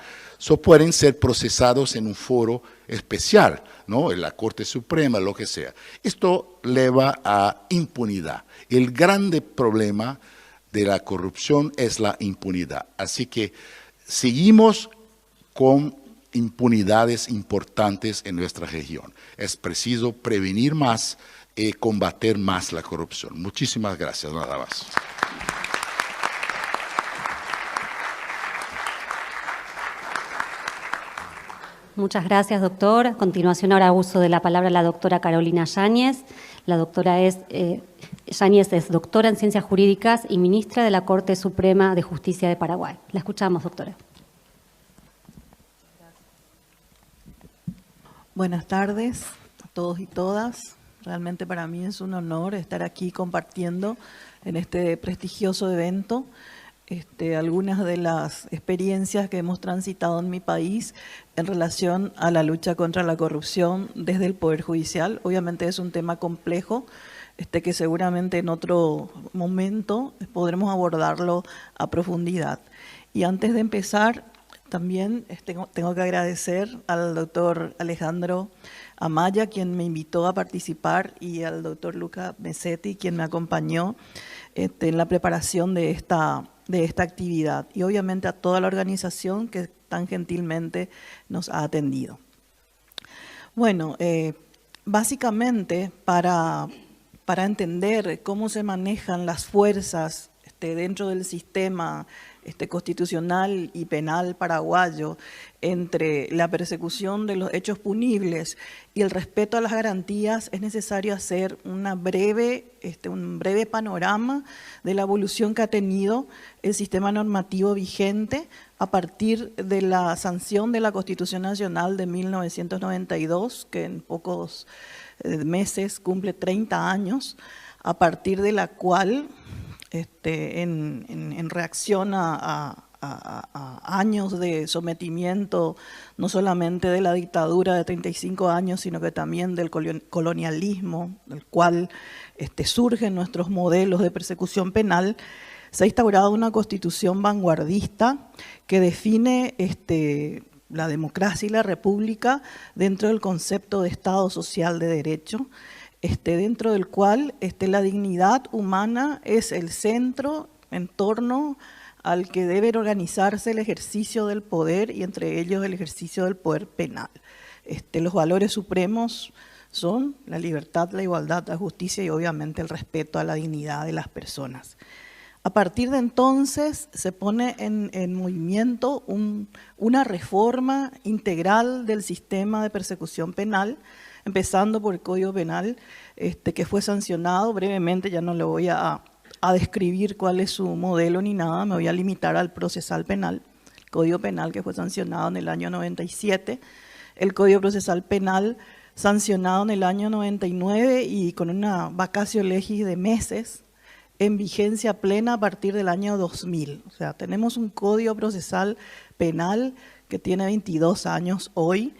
Speaker 5: Pueden ser procesados en un foro especial, ¿no? En la Corte Suprema, lo que sea. Esto lleva a impunidad. El grande problema de la corrupción es la impunidad. Así que seguimos con impunidades importantes en nuestra región. Es preciso prevenir más y combatir más la corrupción. Muchísimas gracias, nada más.
Speaker 2: Muchas gracias, doctor. A continuación, ahora uso de la palabra la doctora Carolina Yáñez. La doctora Yáñez es doctora en Ciencias Jurídicas y ministra de la Corte Suprema de Justicia de Paraguay. La escuchamos, doctora.
Speaker 6: Buenas tardes a todos y todas. Realmente para mí es un honor estar aquí compartiendo en este prestigioso evento algunas de las experiencias que hemos transitado en mi país en relación a la lucha contra la corrupción desde el Poder Judicial. Obviamente es un tema complejo, que seguramente en otro momento podremos abordarlo a profundidad. Y antes de empezar, también tengo que agradecer al doctor Alejandro Amaya, quien me invitó a participar, y al doctor Luca Mesetti, quien me acompañó en la preparación de esta actividad. Y obviamente a toda la organización que tan gentilmente nos ha atendido. Bueno, básicamente para entender cómo se manejan las fuerzas dentro del sistema constitucional y penal paraguayo entre la persecución de los hechos punibles y el respeto a las garantías, es necesario hacer un breve panorama de la evolución que ha tenido el sistema normativo vigente a partir de la sanción de la Constitución Nacional de 1992, que en pocos meses cumple 30 años, a partir de la cual en reacción a años de sometimiento, no solamente de la dictadura de 35 años, sino que también del colonialismo, del cual surgen nuestros modelos de persecución penal, se ha instaurado una constitución vanguardista que define la democracia y la república dentro del concepto de Estado social de derecho, dentro del cual la dignidad humana es el centro en torno al que debe organizarse el ejercicio del poder, y entre ellos el ejercicio del poder penal. Los valores supremos son la libertad, la igualdad, la justicia y obviamente el respeto a la dignidad de las personas. A partir de entonces se pone en movimiento una reforma integral del sistema de persecución penal, empezando por el Código Penal, que fue sancionado brevemente. Ya no le voy a describir cuál es su modelo ni nada, me voy a limitar al procesal penal, el Código Penal que fue sancionado en el año 97, el Código Procesal Penal sancionado en el año 99 y con una vacatio legis de meses, en vigencia plena a partir del año 2000. O sea, tenemos un Código Procesal Penal que tiene 22 años hoy,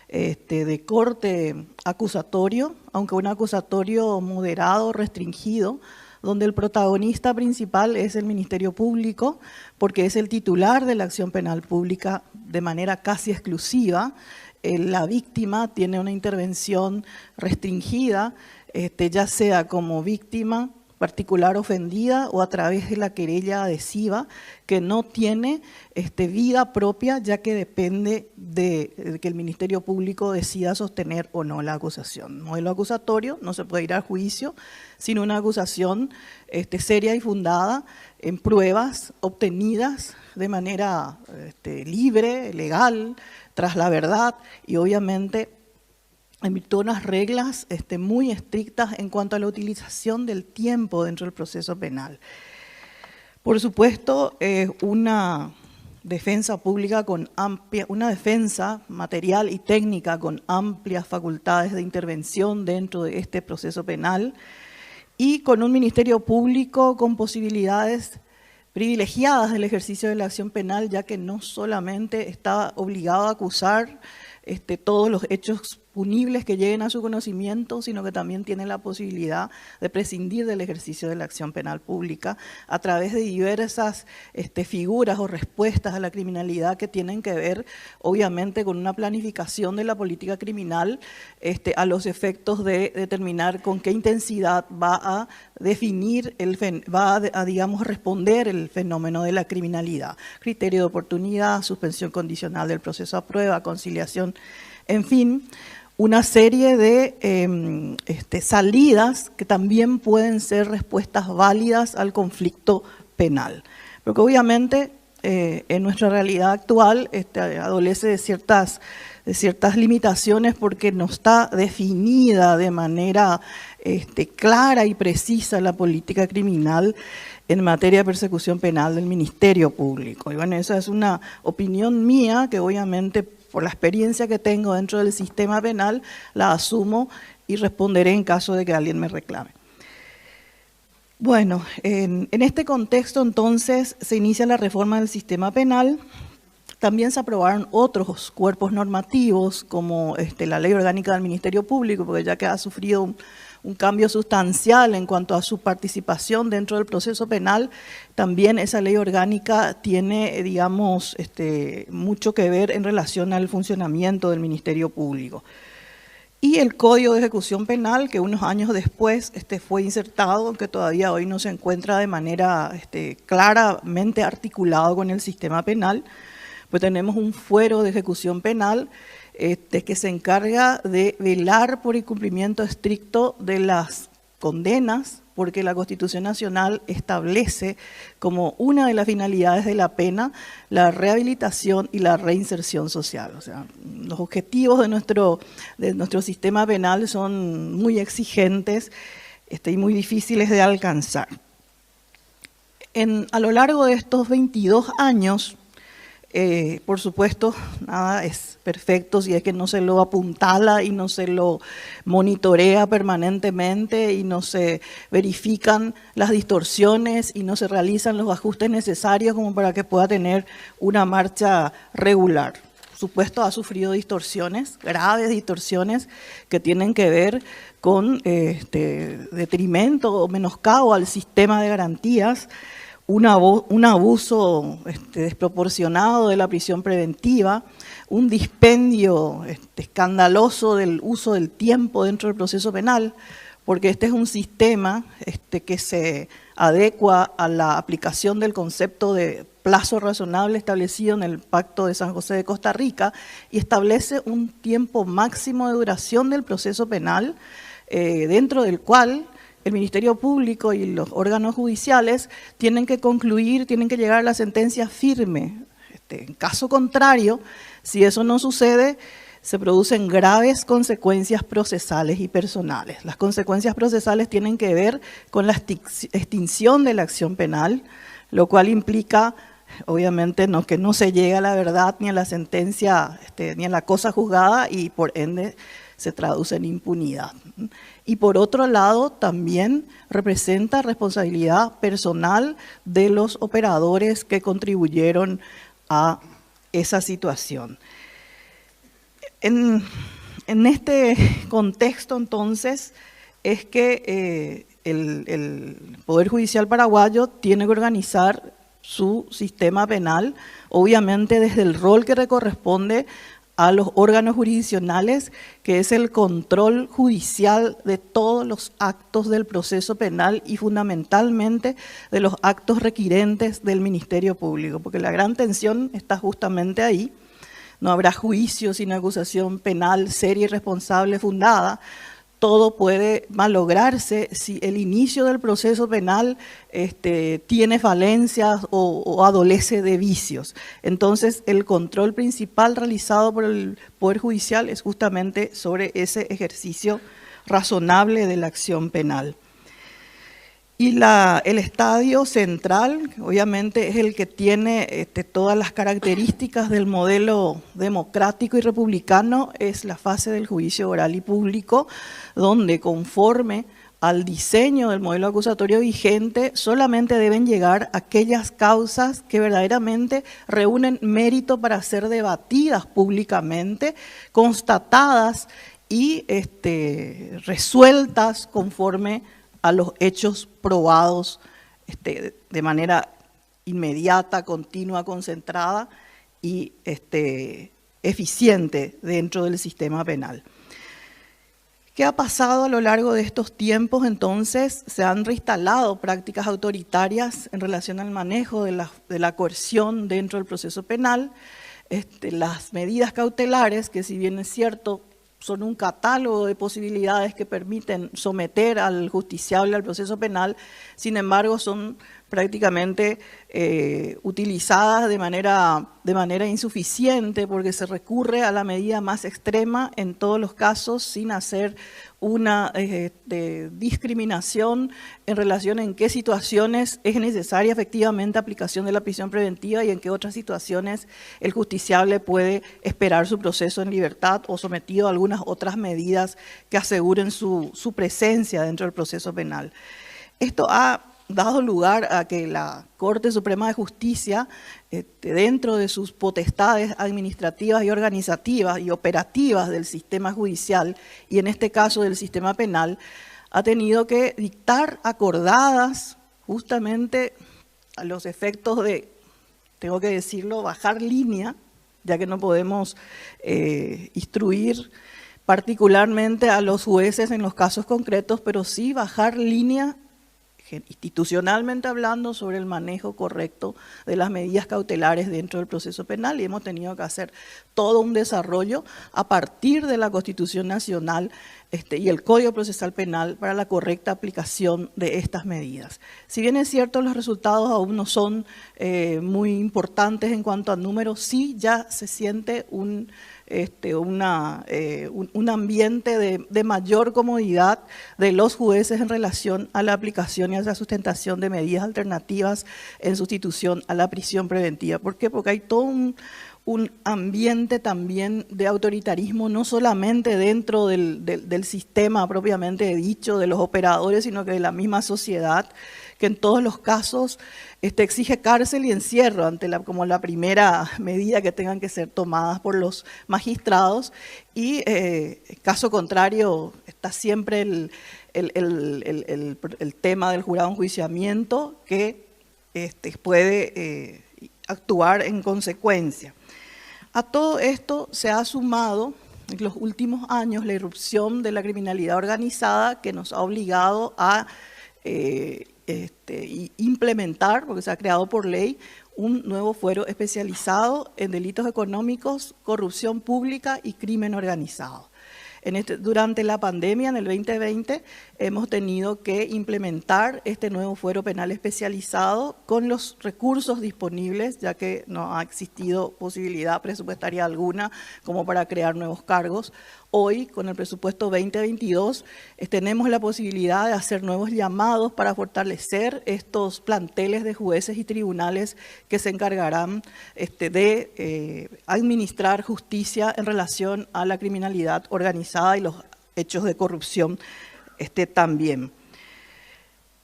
Speaker 6: de corte acusatorio, aunque un acusatorio moderado, restringido, donde el protagonista principal es el Ministerio Público, porque es el titular de la acción penal pública de manera casi exclusiva. La víctima tiene una intervención restringida, ya sea como víctima particular ofendida o a través de la querella adhesiva, que no tiene vida propia, ya que depende de que el Ministerio Público decida sostener o no la acusación. Modelo acusatorio, no se puede ir a juicio sin una acusación seria y fundada en pruebas obtenidas de manera libre, legal, tras la verdad y obviamente en virtud de unas reglas muy estrictas en cuanto a la utilización del tiempo dentro del proceso penal. Por supuesto, una defensa pública una defensa material y técnica con amplias facultades de intervención dentro de este proceso penal y con un Ministerio Público con posibilidades privilegiadas del ejercicio de la acción penal, ya que no solamente está obligado a acusar todos los hechos punibles que lleguen a su conocimiento, sino que también tiene la posibilidad de prescindir del ejercicio de la acción penal pública a través de diversas figuras o respuestas a la criminalidad que tienen que ver, obviamente, con una planificación de la política criminal a los efectos de determinar con qué intensidad va a definir, digamos, responder el fenómeno de la criminalidad. Criterio de oportunidad, suspensión condicional del proceso a prueba, conciliación, en fin, una serie de salidas que también pueden ser respuestas válidas al conflicto penal. Porque obviamente en nuestra realidad actual adolece de ciertas limitaciones porque no está definida de manera clara y precisa la política criminal en materia de persecución penal del Ministerio Público. Y bueno, esa es una opinión mía que obviamente por la experiencia que tengo dentro del sistema penal, la asumo y responderé en caso de que alguien me reclame. Bueno, en este contexto entonces se inicia la reforma del sistema penal. También se aprobaron otros cuerpos normativos como la Ley Orgánica del Ministerio Público, porque ya que ha sufrido un cambio sustancial en cuanto a su participación dentro del proceso penal, también esa ley orgánica tiene, digamos, mucho que ver en relación al funcionamiento del Ministerio Público. Y el Código de Ejecución Penal, que unos años después fue insertado, aunque todavía hoy no se encuentra de manera claramente articulado con el sistema penal, pues tenemos un fuero de ejecución penal que se encarga de velar por el cumplimiento estricto de las condenas, porque la Constitución Nacional establece como una de las finalidades de la pena la rehabilitación y la reinserción social. O sea, los objetivos de nuestro sistema penal son muy exigentes y muy difíciles de alcanzar. A lo largo de estos 22 años, por supuesto, nada es perfecto si es que no se lo apuntala y no se lo monitorea permanentemente y no se verifican las distorsiones y no se realizan los ajustes necesarios como para que pueda tener una marcha regular. Por supuesto, ha sufrido distorsiones, graves distorsiones, que tienen que ver con detrimento o menoscabo al sistema de garantías, un abuso desproporcionado de la prisión preventiva, un dispendio escandaloso del uso del tiempo dentro del proceso penal, porque este es un sistema que se adecua a la aplicación del concepto de plazo razonable establecido en el Pacto de San José de Costa Rica y establece un tiempo máximo de duración del proceso penal, dentro del cual el Ministerio Público y los órganos judiciales tienen que concluir, tienen que llegar a la sentencia firme. En caso contrario, si eso no sucede, se producen graves consecuencias procesales y personales. Las consecuencias procesales tienen que ver con la extinción de la acción penal, lo cual implica, obviamente, que no se llegue a la verdad ni a la sentencia, ni a la cosa juzgada y por ende se traduce en impunidad. Y por otro lado, también representa responsabilidad personal de los operadores que contribuyeron a esa situación. En este contexto, entonces, es que el Poder Judicial paraguayo tiene que organizar su sistema penal, obviamente desde el rol que le corresponde a los órganos jurisdiccionales, que es el control judicial de todos los actos del proceso penal y fundamentalmente de los actos requirentes del Ministerio Público, porque la gran tensión está justamente ahí. No habrá juicio sin acusación penal seria y responsable fundada. Todo puede malograrse si el inicio del proceso penal tiene falencias o adolece de vicios. Entonces, el control principal realizado por el Poder Judicial es justamente sobre ese ejercicio razonable de la acción penal. Y el estadio central, obviamente, es el que tiene todas las características del modelo democrático y republicano, es la fase del juicio oral y público, donde conforme al diseño del modelo acusatorio vigente, solamente deben llegar aquellas causas que verdaderamente reúnen mérito para ser debatidas públicamente, constatadas y resueltas conforme a los hechos probados de manera inmediata, continua, concentrada y eficiente dentro del sistema penal. ¿Qué ha pasado a lo largo de estos tiempos? Entonces, se han reinstalado prácticas autoritarias en relación al manejo de la coerción dentro del proceso penal. Las medidas cautelares, que si bien es cierto, son un catálogo de posibilidades que permiten someter al justiciable al proceso penal, sin embargo son prácticamente utilizadas de manera insuficiente, porque se recurre a la medida más extrema en todos los casos sin hacer una discriminación en relación en qué situaciones es necesaria efectivamente aplicación de la prisión preventiva y en qué otras situaciones el justiciable puede esperar su proceso en libertad o sometido a algunas otras medidas que aseguren su presencia dentro del proceso penal. Esto ha dado lugar a que la Corte Suprema de Justicia, dentro de sus potestades administrativas y organizativas y operativas del sistema judicial, y en este caso del sistema penal, ha tenido que dictar acordadas justamente a los efectos de, tengo que decirlo, bajar línea, ya que no podemos instruir particularmente a los jueces en los casos concretos, pero sí bajar línea institucionalmente hablando sobre el manejo correcto de las medidas cautelares dentro del proceso penal, y hemos tenido que hacer todo un desarrollo a partir de la Constitución Nacional y el Código Procesal Penal para la correcta aplicación de estas medidas. Si bien es cierto, los resultados aún no son muy importantes en cuanto a números, sí ya se siente un ambiente de mayor comodidad de los jueces en relación a la aplicación y a la sustentación de medidas alternativas en sustitución a la prisión preventiva. ¿Por qué? Porque hay todo un ambiente también de autoritarismo, no solamente dentro del sistema propiamente dicho, de los operadores, sino que de la misma sociedad, que en todos los casos exige cárcel y encierro como la primera medida que tengan que ser tomadas por los magistrados, y caso contrario está siempre el tema del jurado de enjuiciamiento que puede actuar en consecuencia. A todo esto se ha sumado en los últimos años la irrupción de la criminalidad organizada, que nos ha obligado a implementar, porque se ha creado por ley, un nuevo fuero especializado en delitos económicos, corrupción pública y crimen organizado. Durante la pandemia, en el 2020, hemos tenido que implementar este nuevo fuero penal especializado con los recursos disponibles, ya que no ha existido posibilidad presupuestaria alguna como para crear nuevos cargos. Hoy, con el presupuesto 2022, tenemos la posibilidad de hacer nuevos llamados para fortalecer estos planteles de jueces y tribunales que se encargarán de administrar justicia en relación a la criminalidad organizada y los hechos de corrupción también.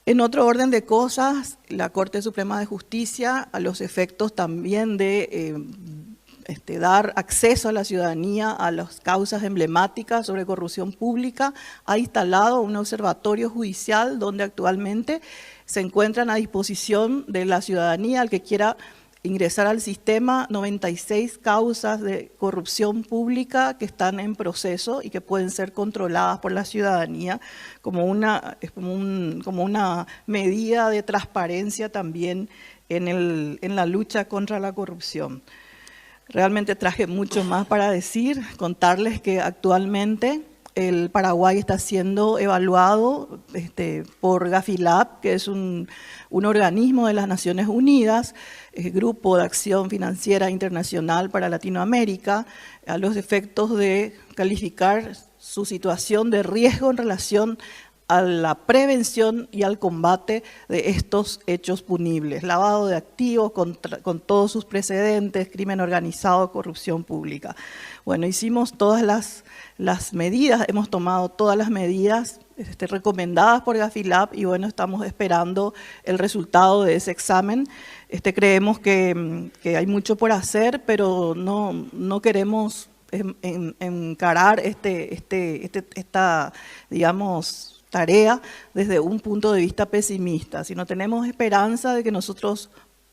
Speaker 6: En otro orden de cosas, la Corte Suprema de Justicia, a los efectos también de dar acceso a la ciudadanía a las causas emblemáticas sobre corrupción pública, ha instalado un observatorio judicial donde actualmente se encuentran a disposición de la ciudadanía, al que quiera ingresar al sistema, 96 causas de corrupción pública que están en proceso y que pueden ser controladas por la ciudadanía como una medida de transparencia también en la lucha contra la corrupción. Realmente traje mucho más para decir, contarles que actualmente el Paraguay está siendo evaluado por Gafilab, que es un organismo de las Naciones Unidas, Grupo de Acción Financiera Internacional para Latinoamérica, a los efectos de calificar su situación de riesgo en relación a la prevención y al combate de estos hechos punibles, lavado de activos con todos sus precedentes, crimen organizado, corrupción pública. Bueno, hicimos todas las medidas, hemos tomado todas las medidas recomendadas por Gafilab y bueno, estamos esperando el resultado de ese examen. Creemos que hay mucho por hacer, pero no queremos encarar esta, digamos, tarea desde un punto de vista pesimista, sino tenemos esperanza de que nosotros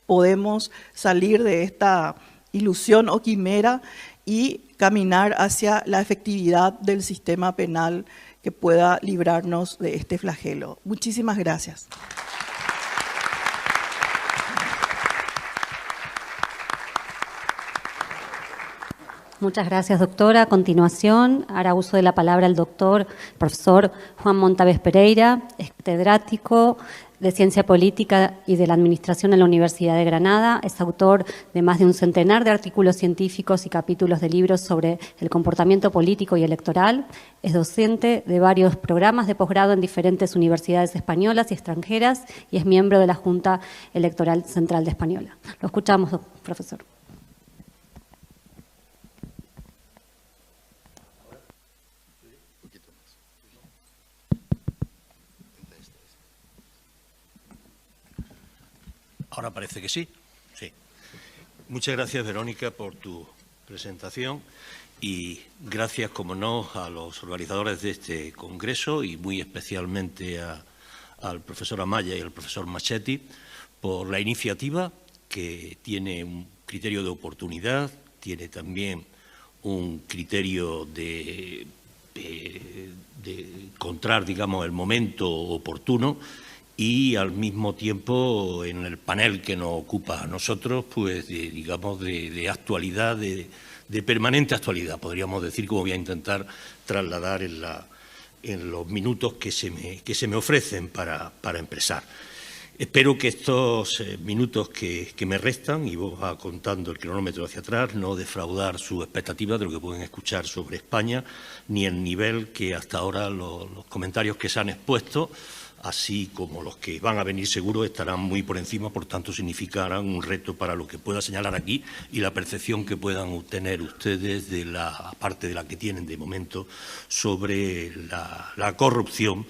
Speaker 6: podemos salir de esta ilusión o quimera y caminar hacia la efectividad del sistema penal que pueda librarnos de este flagelo. Muchísimas gracias.
Speaker 2: Muchas gracias, doctora. A continuación, hará uso de la palabra el profesor Juan Montaves Pereira, catedrático de Ciencia Política y de la Administración en la Universidad de Granada. Es autor de más de un centenar de artículos científicos y capítulos de libros sobre el comportamiento político y electoral. Es docente de varios programas de posgrado en diferentes universidades españolas y extranjeras y es miembro de la Junta Electoral Central de Española. Lo escuchamos, profesor.
Speaker 7: Ahora parece que sí. Sí. Muchas gracias, Verónica, por tu presentación y gracias, como no, a los organizadores de este congreso y muy especialmente al profesor Amaya y al profesor Machetti por la iniciativa, que tiene un criterio de oportunidad, tiene también un criterio de encontrar, digamos, el momento oportuno. Y al mismo tiempo, en el panel que nos ocupa a nosotros, pues digamos de actualidad, de permanente actualidad, podríamos decir, como voy a intentar trasladar en los minutos que se me ofrecen para empezar. Espero que estos minutos que me restan, y vos va contando el cronómetro hacia atrás, no defraudar sus expectativas de lo que pueden escuchar sobre España, ni el nivel que hasta ahora los comentarios que se han expuesto, así como los que van a venir seguro, estarán muy por encima, por tanto significarán un reto para lo que pueda señalar aquí y la percepción que puedan obtener ustedes de la parte de la que tienen de momento sobre la corrupción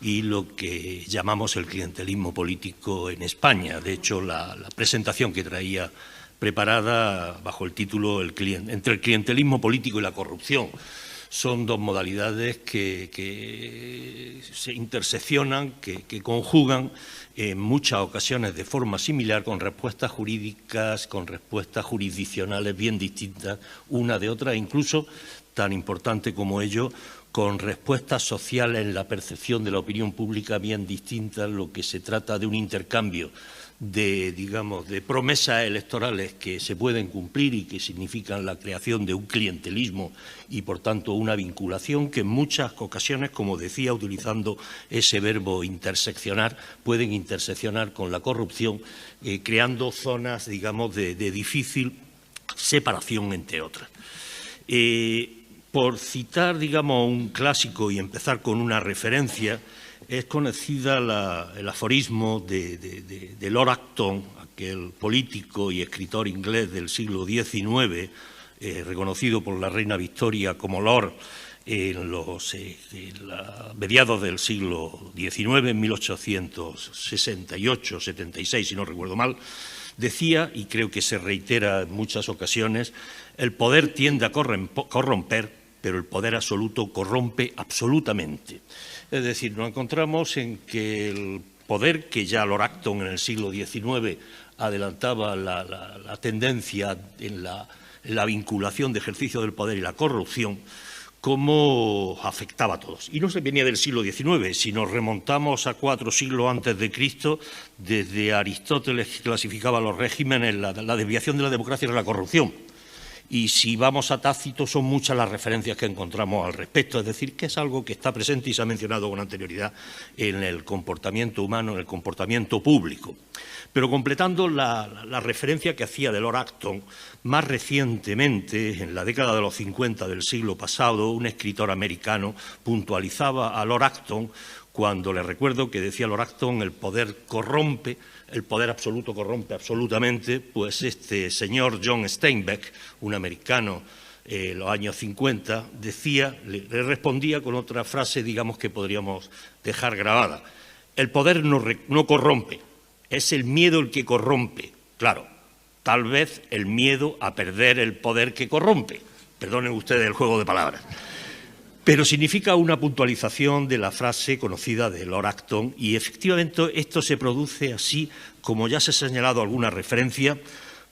Speaker 7: y lo que llamamos el clientelismo político en España. De hecho, la presentación que traía preparada bajo el título entre el clientelismo político y la corrupción. Son dos modalidades que se interseccionan, que conjugan en muchas ocasiones de forma similar con respuestas jurídicas, con respuestas jurisdiccionales bien distintas una de otra, incluso tan importante como ello, con respuestas sociales en la percepción de la opinión pública bien distintas, lo que se trata de un intercambio de promesas electorales que se pueden cumplir y que significan la creación de un clientelismo y, por tanto, una vinculación que en muchas ocasiones, como decía, utilizando ese verbo interseccionar, pueden interseccionar con la corrupción, creando zonas, digamos, de difícil separación, entre otras. Por citar, digamos, un clásico y empezar con una referencia, es conocida el aforismo de Lord Acton, aquel político y escritor inglés del siglo XIX, reconocido por la reina Victoria como Lord en mediados del siglo XIX, en 1868-76, si no recuerdo mal. Decía, y creo que se reitera en muchas ocasiones, el poder tiende a corromper, pero el poder absoluto corrompe absolutamente. Es decir, nos encontramos en que el poder, que ya Lord Acton en el siglo XIX adelantaba la tendencia en la vinculación de ejercicio del poder y la corrupción, cómo afectaba a todos. Y no se venía del siglo XIX, si nos remontamos a 4 siglos antes de Cristo, desde Aristóteles, que clasificaba los regímenes, la desviación de la democracia era la corrupción. Y si vamos a Tácito, son muchas las referencias que encontramos al respecto, es decir, que es algo que está presente y se ha mencionado con anterioridad en el comportamiento humano, en el comportamiento público. Pero completando la referencia que hacía de Lord Acton, más recientemente, en la década de los 50 del siglo pasado, un escritor americano puntualizaba a Lord Acton cuando le recuerdo que decía Lord Acton, el poder corrompe, el poder absoluto corrompe absolutamente, pues este señor John Steinbeck, un americano en los años 50, decía, le respondía con otra frase, digamos, que podríamos dejar grabada. El poder no corrompe, es el miedo el que corrompe. Claro, tal vez el miedo a perder el poder que corrompe. Perdonen ustedes el juego de palabras. Pero significa una puntualización de la frase conocida de Lord Acton y efectivamente esto se produce así, como ya se ha señalado alguna referencia,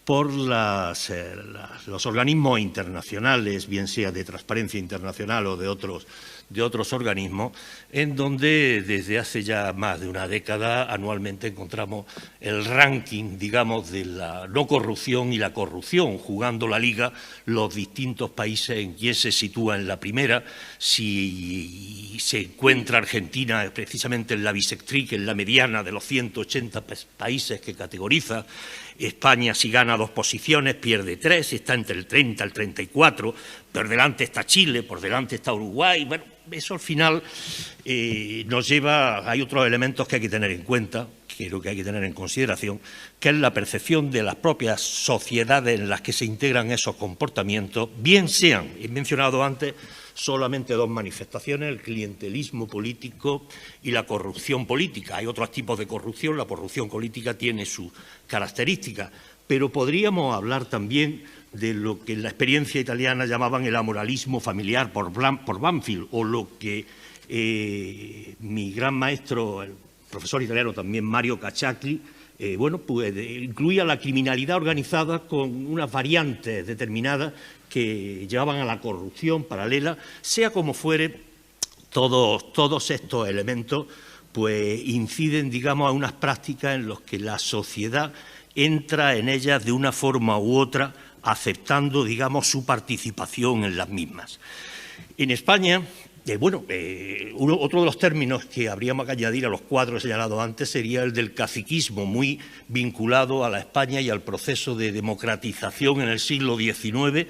Speaker 7: por los organismos internacionales, bien sea de Transparencia Internacional o de otros de otros organismos, en donde desde hace ya más de una década anualmente encontramos el ranking, digamos, de la no corrupción y la corrupción, jugando la liga los distintos países en quién se sitúa en la primera, si se encuentra Argentina precisamente en la bisectriz, en la mediana de los 180 países que categoriza. España, si gana 2 posiciones, pierde 3, está entre el 30 y el 34, por delante está Chile, por delante está Uruguay. Bueno, eso al final nos lleva, hay otros elementos que hay que tener en cuenta, creo que hay que tener en consideración, que es la percepción de las propias sociedades en las que se integran esos comportamientos, bien sean, he mencionado antes, solamente 2 manifestaciones, el clientelismo político y la corrupción política. Hay otros tipos de corrupción, la corrupción política tiene sus características, pero podríamos hablar también de lo que en la experiencia italiana llamaban el amoralismo familiar por Banfield, o lo que mi gran maestro, el profesor italiano también, Mario Cacciacli, bueno, pues incluía la criminalidad organizada con unas variantes determinadas que llevaban a la corrupción paralela. Sea como fuere, todos estos elementos pues inciden, digamos, a unas prácticas en las que la sociedad entra en ellas de una forma u otra, aceptando, digamos, su participación en las mismas. En España, otro de los términos que habríamos que añadir a los 4 señalados antes sería el del caciquismo, muy vinculado a la España y al proceso de democratización en el siglo XIX,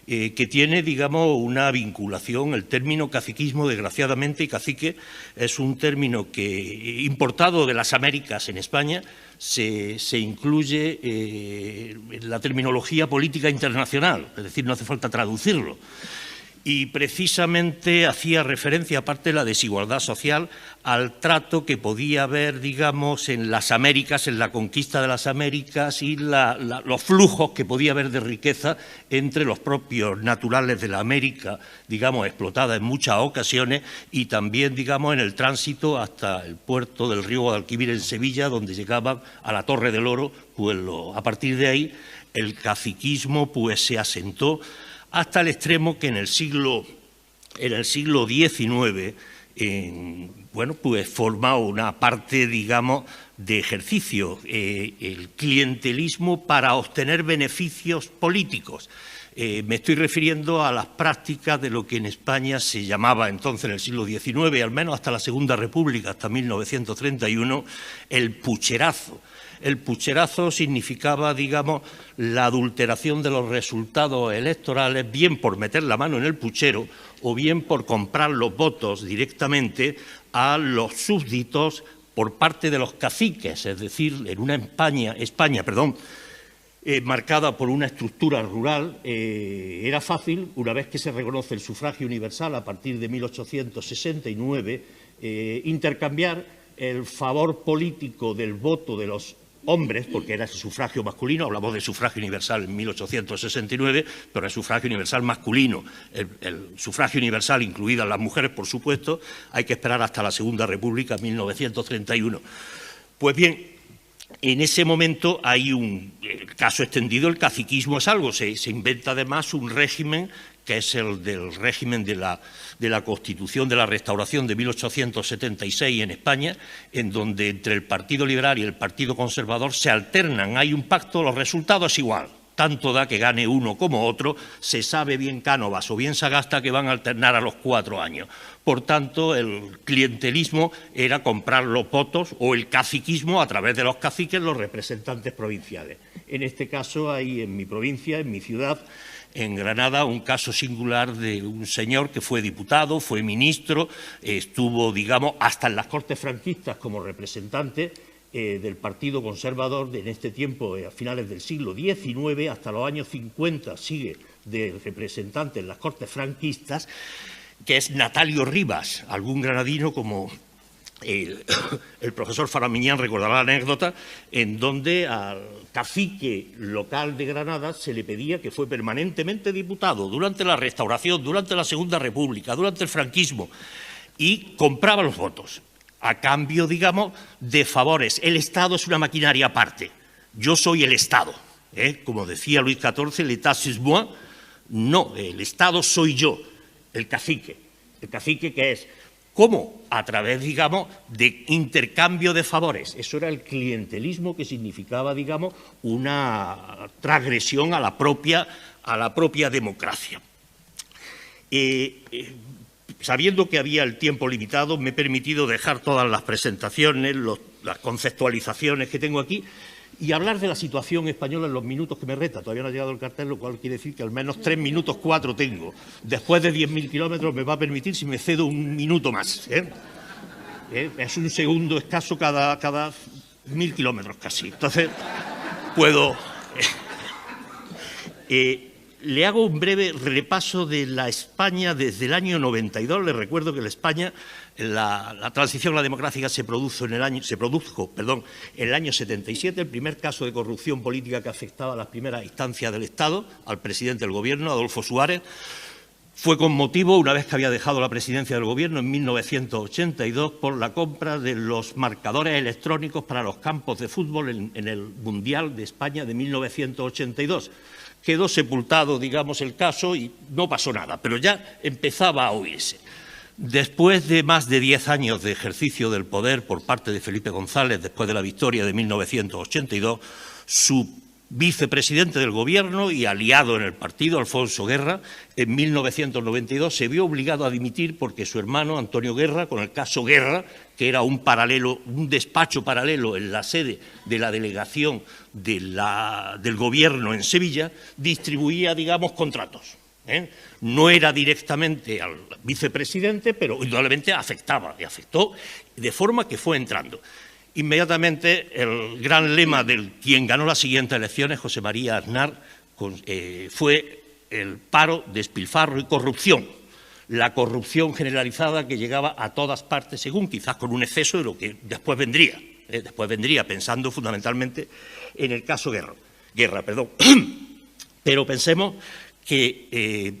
Speaker 7: que tiene, digamos, una vinculación. El término caciquismo, desgraciadamente, y cacique, es un término que, importado de las Américas en España, se incluye en la terminología política internacional, es decir, no hace falta traducirlo. Y precisamente hacía referencia, aparte de la desigualdad social, al trato que podía haber, digamos, en las Américas, en la conquista de las Américas y los flujos que podía haber de riqueza entre los propios naturales de la América, digamos, explotada en muchas ocasiones, y también, digamos, en el tránsito hasta el puerto del río Guadalquivir en Sevilla, donde llegaban a la Torre del Oro. Pues a partir de ahí el caciquismo pues se asentó hasta el extremo que en el siglo XIX, bueno, pues forma una parte, digamos, de ejercicio, el clientelismo para obtener beneficios políticos. Me estoy refiriendo a las prácticas de lo que en España se llamaba entonces, en el siglo XIX, al menos hasta la Segunda República, hasta 1931, el pucherazo. El pucherazo significaba, digamos, la adulteración de los resultados electorales, bien por meter la mano en el puchero o bien por comprar los votos directamente a los súbditos por parte de los caciques, es decir, en una España marcada por una estructura rural. Era fácil, una vez que se reconoce el sufragio universal a partir de 1869, intercambiar el favor político del voto de los hombres, porque era ese sufragio masculino, hablamos de sufragio universal en 1869, pero el sufragio universal masculino, el sufragio universal, incluidas las mujeres, por supuesto, hay que esperar hasta la Segunda República, 1931. Pues bien, en ese momento hay el caso extendido, el caciquismo es algo, se inventa además un régimen que es el del régimen de la Constitución de la Restauración de 1876 en España, en donde entre el Partido Liberal y el Partido Conservador se alternan, hay un pacto, los resultados es igual, tanto da que gane uno como otro, se sabe bien Cánovas o bien Sagasta que van a alternar a los 4 años. Por tanto, el clientelismo era comprar los votos, o el caciquismo a través de los caciques, los representantes provinciales. En este caso hay en mi provincia, en mi ciudad, en Granada, un caso singular de un señor que fue diputado, fue ministro, estuvo, digamos, hasta en las Cortes franquistas como representante del Partido Conservador en este tiempo, a finales del siglo XIX, hasta los años 50 sigue de representante en las Cortes franquistas, que es Natalio Rivas, algún granadino como el profesor Faramiñán recordará la anécdota, en donde al cacique local de Granada se le pedía, que fue permanentemente diputado durante la Restauración, durante la Segunda República, durante el franquismo, y compraba los votos a cambio, digamos, de favores. El Estado es una maquinaria aparte. Yo soy el Estado. Como decía Luis XIV, l'État c'est moi. No, el Estado soy yo, el cacique. El cacique, ¿qué es? ¿Cómo? A través, digamos, de intercambio de favores. Eso era el clientelismo, que significaba, digamos, una transgresión a la propia democracia. Sabiendo que había el tiempo limitado, me he permitido dejar todas las presentaciones, las conceptualizaciones que tengo aquí y hablar de la situación española en los minutos que me resta. Todavía no ha llegado el cartel, lo cual quiere decir que al menos 3 minutos 4 tengo. Después de 10.000 kilómetros me va a permitir si me cedo un minuto más. Es un segundo escaso cada 1.000 kilómetros casi. Entonces, puedo... le hago un breve repaso de la España desde el año 92. Les recuerdo que la España, la transición a la democracia se produjo en el año 77, el primer caso de corrupción política que afectaba a las primeras instancias del Estado, al presidente del Gobierno, Adolfo Suárez. Fue con motivo, una vez que había dejado la presidencia del Gobierno en 1982, por la compra de los marcadores electrónicos para los campos de fútbol en el Mundial de España de 1982. Quedó sepultado, digamos, el caso y no pasó nada, pero ya empezaba a oírse. Después de más de 10 años de ejercicio del poder por parte de Felipe González, después de la victoria de 1982, su vicepresidente del Gobierno y aliado en el partido, Alfonso Guerra, en 1992 se vio obligado a dimitir porque su hermano, Antonio Guerra, con el caso Guerra, que era un despacho paralelo en la sede de la delegación del Gobierno en Sevilla, distribuía, digamos, contratos. No era directamente al vicepresidente, pero indudablemente afectaba, y afectó de forma que fue entrando. Inmediatamente el gran lema del quien ganó las siguientes elecciones, José María Aznar, fue el paro, despilfarro y corrupción. La corrupción generalizada que llegaba a todas partes, según quizás con un exceso de lo que después vendría. Después vendría pensando fundamentalmente en el caso Guerra. Pero pensemos que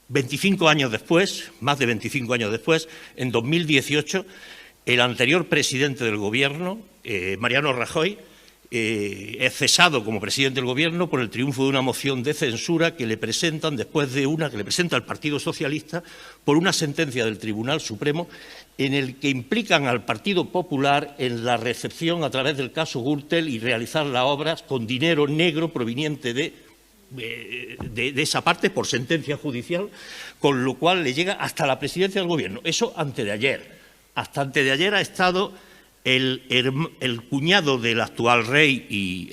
Speaker 7: 25 años después, más de 25 años después, en 2018, el anterior presidente del Gobierno, Mariano Rajoy, es cesado como presidente del Gobierno por el triunfo de una moción de censura que le presentan después de una que le presenta el Partido Socialista por una sentencia del Tribunal Supremo en el que implican al Partido Popular en la recepción a través del caso Gürtel y realizar las obras con dinero negro proveniente de esa parte por sentencia judicial, con lo cual le llega hasta la presidencia del Gobierno. Eso antes de ayer. Hasta antes de ayer ha estado el cuñado del actual rey y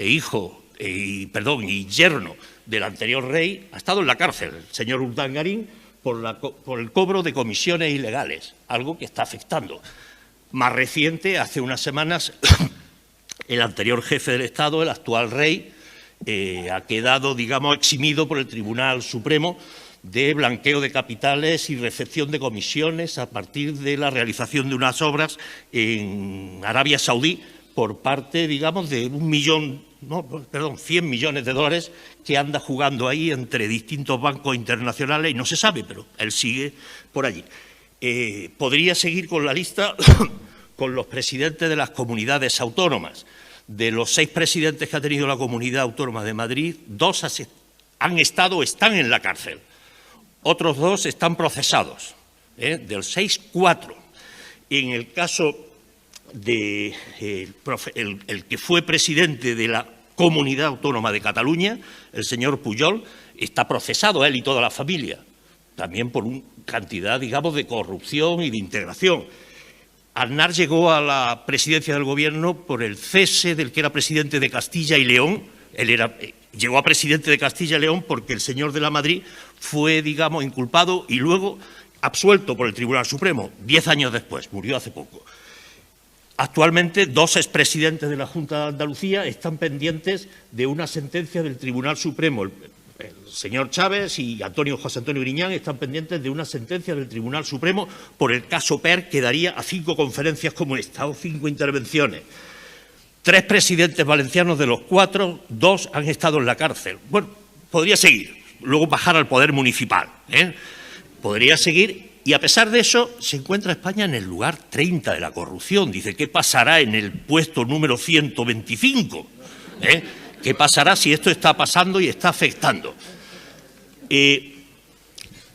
Speaker 7: yerno del anterior rey, ha estado en la cárcel, el señor Urdangarín, por el cobro de comisiones ilegales, algo que está afectando. Más reciente, hace unas semanas, el anterior jefe del Estado, el actual rey, ha quedado, digamos, eximido por el Tribunal Supremo de blanqueo de capitales y recepción de comisiones a partir de la realización de unas obras en Arabia Saudí por parte, digamos, de 100 millones de dólares que anda jugando ahí entre distintos bancos internacionales y no se sabe, pero él sigue por allí. Podría seguir con la lista con los presidentes de las comunidades autónomas. De los 6 presidentes que ha tenido la Comunidad Autónoma de Madrid, 2 han estado o están en la cárcel. Otros 2 están procesados, del 6, 4. En el caso de el que fue presidente de la Comunidad Autónoma de Cataluña, el señor Pujol, está procesado, él y toda la familia, también por una cantidad, digamos, de corrupción y de integración. Aznar llegó a la presidencia del Gobierno por el cese del que era presidente de Castilla y León. Llegó a presidente de Castilla y León porque el señor de la Madrid fue, digamos, inculpado y luego absuelto por el Tribunal Supremo, 10 años después, murió hace poco. Actualmente, 2 expresidentes de la Junta de Andalucía están pendientes de una sentencia del Tribunal Supremo. El señor Chávez y José Antonio Griñán están pendientes de una sentencia del Tribunal Supremo por el caso PER, que daría a 5 conferencias como esta o 5 intervenciones. 3 presidentes valencianos de los 4, 2 han estado en la cárcel. Bueno, podría seguir, luego bajar al poder municipal. Podría seguir, y a pesar de eso se encuentra España en el lugar 30 de la corrupción. Dice, ¿qué pasará en el puesto número 125? ¿Qué pasará si esto está pasando y está afectando?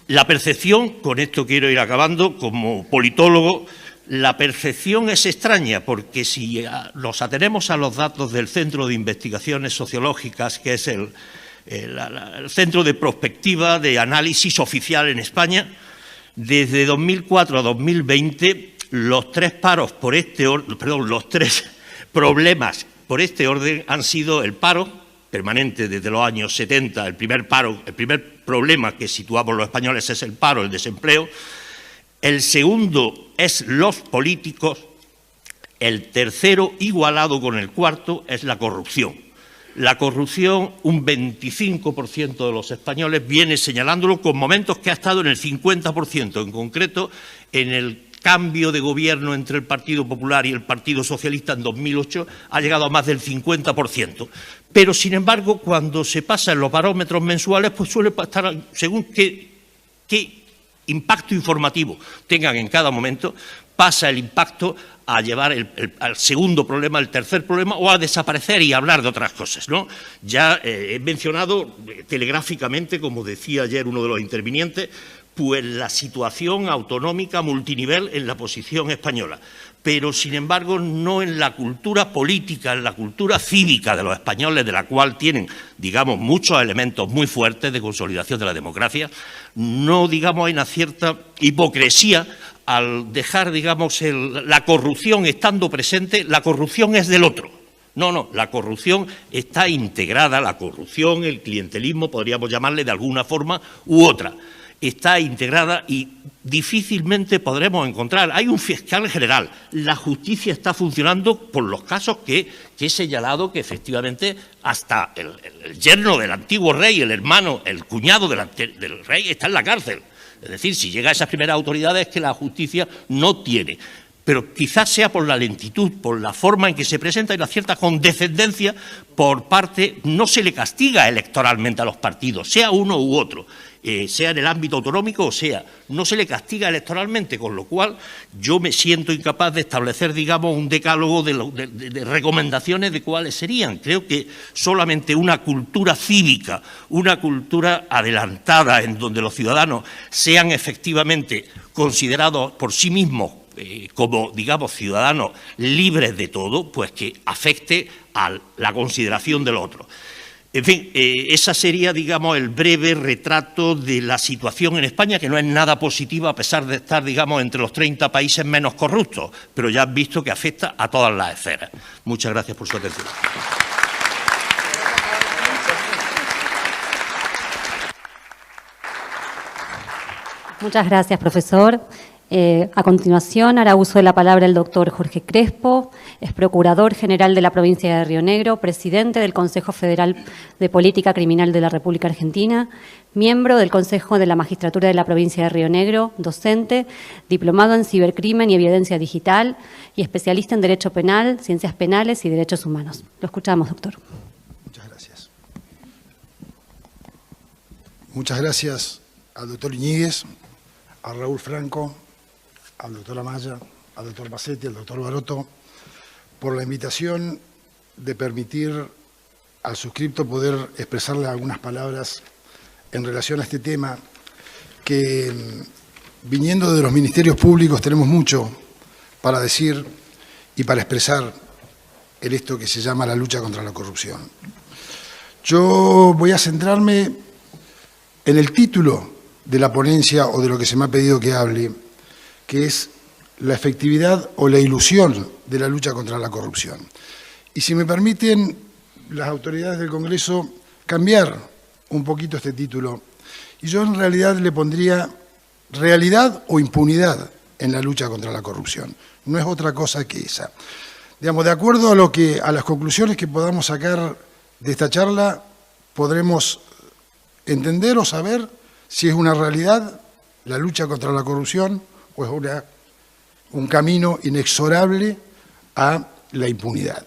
Speaker 7: La percepción, con esto quiero ir acabando, como politólogo, la percepción es extraña porque si nos atenemos a los datos del Centro de Investigaciones Sociológicas, que es el Centro de Prospectiva de Análisis Oficial en España, desde 2004 a 2020 los tres problemas por este orden han sido el paro permanente desde los años 70, el primer problema que situamos los españoles es el paro, el desempleo. El segundo es los políticos. El tercero, igualado con el cuarto, es la corrupción. La corrupción, un 25% de los españoles viene señalándolo con momentos que ha estado en el 50%, en concreto en el cambio de gobierno entre el Partido Popular y el Partido Socialista en 2008 ha llegado a más del 50%. Pero, sin embargo, cuando se pasa en los barómetros mensuales, pues suele estar, según qué impacto informativo tengan en cada momento, pasa el impacto a llevar al segundo problema, el tercer problema, o a desaparecer y hablar de otras cosas, ¿no? Ya he mencionado telegráficamente, como decía ayer uno de los intervinientes, pues la situación autonómica multinivel en la posición española, pero sin embargo no en la cultura política, en la cultura cívica de los españoles, de la cual tienen, digamos, muchos elementos muy fuertes de consolidación de la democracia. No, digamos, hay una cierta hipocresía al dejar, digamos, la corrupción estando presente. La corrupción es del otro. No, la corrupción está integrada, la corrupción, el clientelismo, podríamos llamarle de alguna forma u otra, está integrada y difícilmente podremos encontrar. Hay un fiscal general, la justicia está funcionando por los casos que he señalado, que efectivamente hasta el yerno del antiguo rey, el hermano, el cuñado del rey está en la cárcel. Es decir, si llega a esas primeras autoridades es que la justicia no tiene. Pero quizás sea por la lentitud, por la forma en que se presenta y una cierta condescendencia por parte, no se le castiga electoralmente a los partidos, sea uno u otro, sea en el ámbito autonómico o sea, no se le castiga electoralmente, con lo cual yo me siento incapaz de establecer, digamos, un decálogo de recomendaciones de cuáles serían. Creo que solamente una cultura cívica, una cultura adelantada en donde los ciudadanos sean efectivamente considerados por sí mismos como, digamos, ciudadanos libres de todo, pues que afecte a la consideración del otro. En fin, esa sería, digamos, el breve retrato de la situación en España, que no es nada positiva a pesar de estar, digamos, entre los 30 países menos corruptos, pero ya han visto que afecta a todas las esferas. Muchas gracias por su atención.
Speaker 2: Muchas gracias, profesor. A continuación, hará uso de la palabra el doctor Jorge Crespo, es Procurador General de la Provincia de Río Negro, presidente del Consejo Federal de Política Criminal de la República Argentina, miembro del Consejo de la Magistratura de la Provincia de Río Negro, docente, diplomado en Cibercrimen y Evidencia Digital y especialista en Derecho Penal, Ciencias Penales y Derechos Humanos. Lo escuchamos, doctor.
Speaker 8: Muchas gracias. Muchas gracias al doctor Iñiguez, a Raúl Franco, al doctor Amaya, al doctor Masetti, al doctor Baroto, por la invitación de permitir al suscripto poder expresarle algunas palabras en relación a este tema que, viniendo de los ministerios públicos, tenemos mucho para decir y para expresar en esto que se llama la lucha contra la corrupción. Yo voy a centrarme en el título de la ponencia o de lo que se me ha pedido que hable, que es la efectividad o la ilusión de la lucha contra la corrupción. Y si me permiten las autoridades del Congreso cambiar un poquito este título, y yo en realidad le pondría realidad o impunidad en la lucha contra la corrupción. No es otra cosa que esa. Digamos, de acuerdo a las conclusiones que podamos sacar de esta charla, podremos entender o saber si es una realidad la lucha contra la corrupción o es un camino inexorable a la impunidad.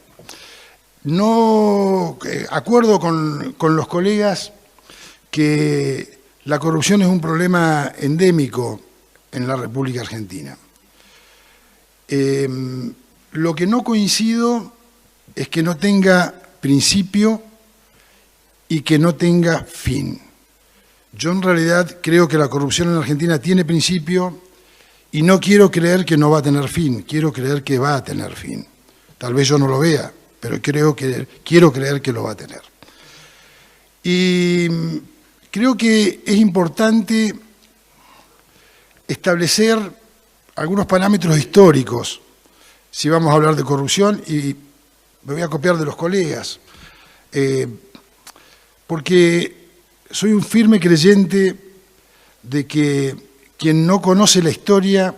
Speaker 8: No acuerdo con los colegas que la corrupción es un problema endémico en la República Argentina. Lo que no coincido es que no tenga principio y que no tenga fin. Yo en realidad creo que la corrupción en Argentina tiene principio y no quiero creer que no va a tener fin, quiero creer que va a tener fin. Tal vez yo no lo vea, pero quiero creer que lo va a tener. Y creo que es importante establecer algunos parámetros históricos si vamos a hablar de corrupción, y me voy a copiar de los colegas, porque soy un firme creyente de que quien no conoce la historia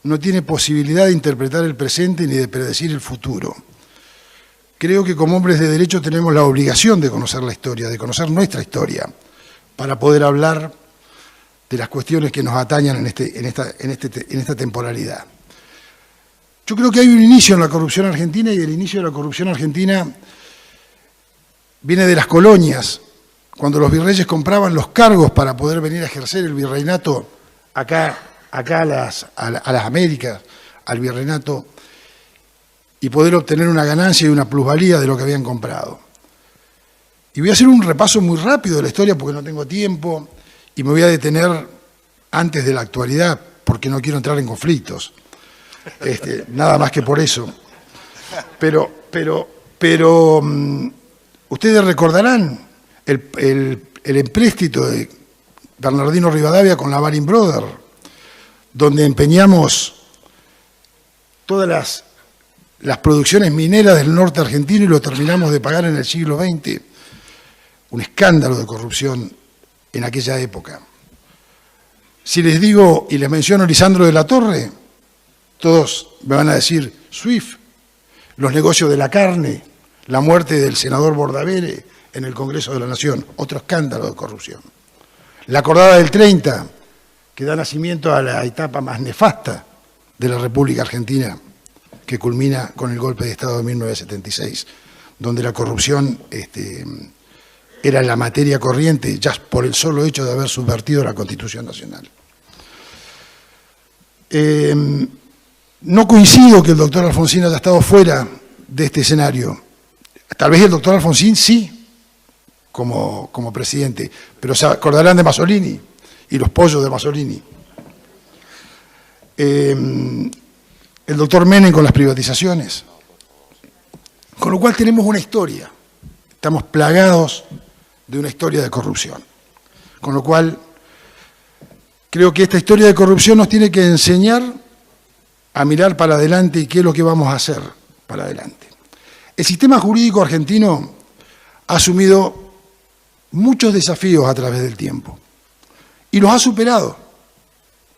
Speaker 8: no tiene posibilidad de interpretar el presente ni de predecir el futuro. Creo que como hombres de derecho tenemos la obligación de conocer la historia, de conocer nuestra historia, para poder hablar de las cuestiones que nos atañan en esta temporalidad. Yo creo que hay un inicio en la corrupción argentina, y el inicio de la corrupción argentina viene de las colonias, cuando los virreyes compraban los cargos para poder venir a ejercer el virreinato acá a las Américas, al virreinato, y poder obtener una ganancia y una plusvalía de lo que habían comprado. Y voy a hacer un repaso muy rápido de la historia porque no tengo tiempo, y me voy a detener antes de la actualidad porque no quiero entrar en conflictos. Nada más que por eso. Pero ustedes recordarán el empréstito de Bernardino Rivadavia con la Baring Brothers, donde empeñamos todas las producciones mineras del norte argentino y lo terminamos de pagar en el siglo XX. Un escándalo de corrupción en aquella época. Si les digo y les menciono Lisandro de la Torre, todos me van a decir SWIFT, los negocios de la carne, la muerte del senador Bordavere en el Congreso de la Nación, otro escándalo de corrupción. La acordada del 30, que da nacimiento a la etapa más nefasta de la República Argentina, que culmina con el golpe de Estado de 1976, donde la corrupción era la materia corriente, ya por el solo hecho de haber subvertido la Constitución Nacional. No coincido que el doctor Alfonsín haya estado fuera de este escenario. Tal vez el doctor Alfonsín sí, como presidente, pero se acordarán de Masolini y los pollos de Masolini. El doctor Menem con las privatizaciones. Con lo cual tenemos una historia. Estamos plagados de una historia de corrupción. Con lo cual, creo que esta historia de corrupción nos tiene que enseñar a mirar para adelante y qué es lo que vamos a hacer para adelante. El sistema jurídico argentino ha asumido muchos desafíos a través del tiempo y los ha superado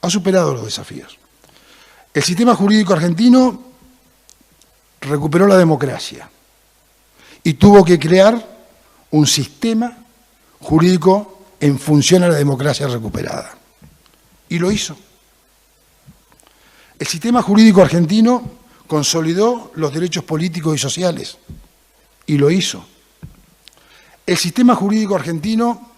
Speaker 8: los desafíos. El sistema jurídico argentino recuperó la democracia y tuvo que crear un sistema jurídico en función a la democracia recuperada. Y lo hizo. El sistema jurídico argentino consolidó los derechos políticos y sociales. Y lo hizo. El sistema jurídico argentino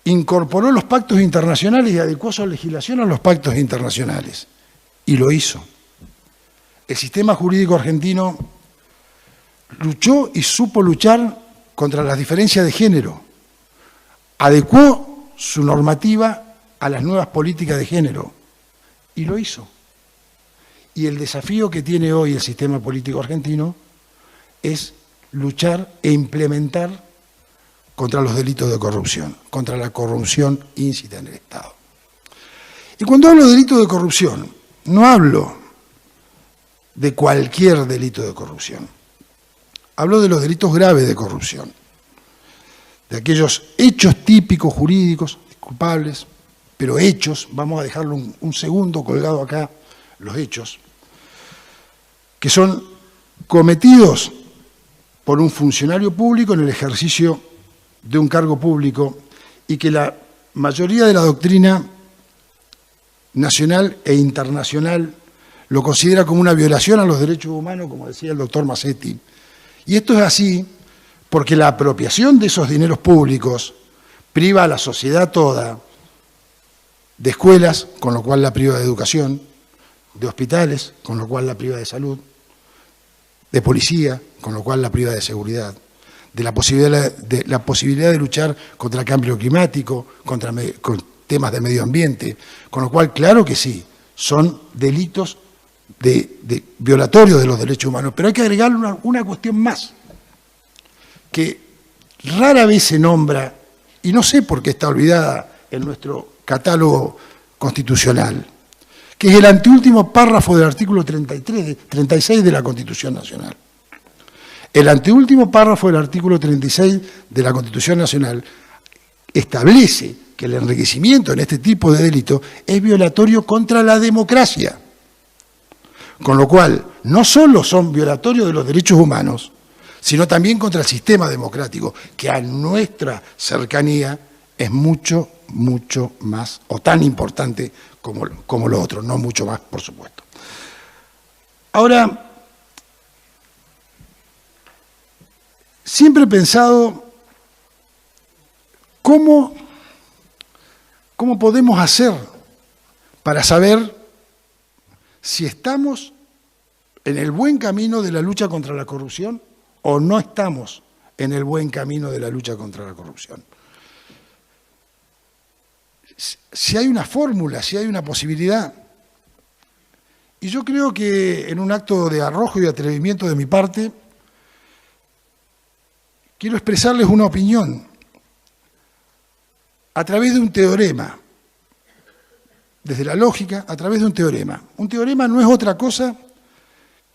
Speaker 8: incorporó los pactos internacionales y adecuó su legislación a los pactos internacionales. Y lo hizo. El sistema jurídico argentino luchó y supo luchar contra las diferencias de género. Adecuó su normativa a las nuevas políticas de género. Y lo hizo. Y el desafío que tiene hoy el sistema político argentino es luchar e implementar contra los delitos de corrupción, contra la corrupción íncita en el Estado. Y cuando hablo de delitos de corrupción, no hablo de cualquier delito de corrupción. Hablo de los delitos graves de corrupción, de aquellos hechos típicos jurídicos, culpables, pero hechos, vamos a dejarlo un segundo colgado acá, los hechos, que son cometidos por un funcionario público en el ejercicio de un cargo público y que la mayoría de la doctrina nacional e internacional lo considera como una violación a los derechos humanos, como decía el doctor Massetti. Y esto es así porque la apropiación de esos dineros públicos priva a la sociedad toda de escuelas, con lo cual la priva de educación, de hospitales, con lo cual la priva de salud, de policía, con lo cual la priva de seguridad, de la posibilidad de luchar contra el cambio climático, con temas de medio ambiente, con lo cual, claro que sí, son delitos de violatorio de los derechos humanos, pero hay que agregarle una cuestión más, que rara vez se nombra, y no sé por qué está olvidada en nuestro catálogo constitucional, que es el anteúltimo párrafo del artículo 36 de la Constitución Nacional. El anteúltimo párrafo del artículo 36 de la Constitución Nacional establece que el enriquecimiento en este tipo de delito es violatorio contra la democracia. Con lo cual, no solo son violatorios de los derechos humanos, sino también contra el sistema democrático, que a nuestra cercanía es mucho, mucho más, o tan importante como lo otro, no mucho más, por supuesto. Ahora, siempre he pensado cómo podemos hacer para saber si estamos en el buen camino de la lucha contra la corrupción o no estamos en el buen camino de la lucha contra la corrupción. Si hay una fórmula, si hay una posibilidad. Y yo creo que en un acto de arrojo y de atrevimiento de mi parte, quiero expresarles una opinión a través de un teorema, desde la lógica, a través de un teorema. Un teorema no es otra cosa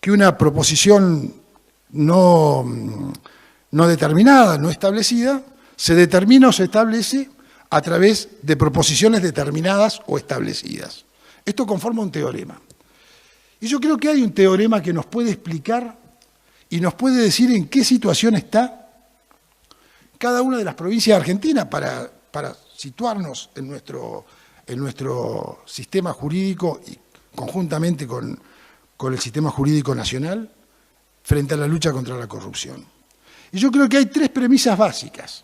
Speaker 8: que una proposición no determinada, no establecida, se determina o se establece a través de proposiciones determinadas o establecidas. Esto conforma un teorema. Y yo creo que hay un teorema que nos puede explicar y nos puede decir en qué situación está cada una de las provincias de Argentina para situarnos en nuestro sistema jurídico y conjuntamente con el sistema jurídico nacional frente a la lucha contra la corrupción. Y yo creo que hay tres premisas básicas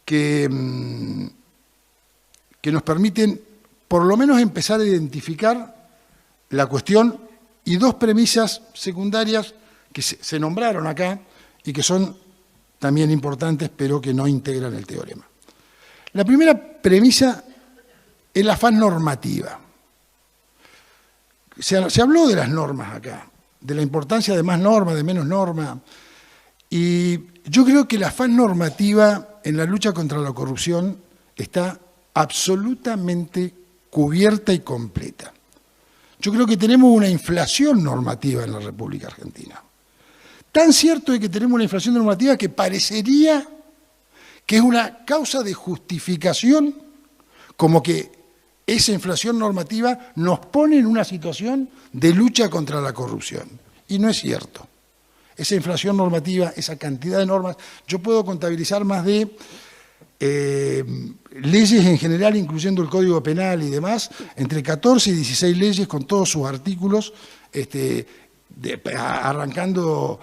Speaker 8: que nos permiten por lo menos empezar a identificar la cuestión y dos premisas secundarias que se nombraron acá y que son también importantes pero que no integran el teorema. La primera premisa es la faz normativa. Se habló de las normas acá, de la importancia de más normas, de menos normas, y yo creo que la faz normativa en la lucha contra la corrupción está absolutamente cubierta y completa. Yo creo que tenemos una inflación normativa en la República Argentina. Tan cierto es que tenemos una inflación normativa que parecería que es una causa de justificación, como que esa inflación normativa nos pone en una situación de lucha contra la corrupción. Y no es cierto. Esa inflación normativa, esa cantidad de normas, yo puedo contabilizar más de leyes en general, incluyendo el Código Penal y demás, entre 14 y 16 leyes con todos sus artículos, arrancando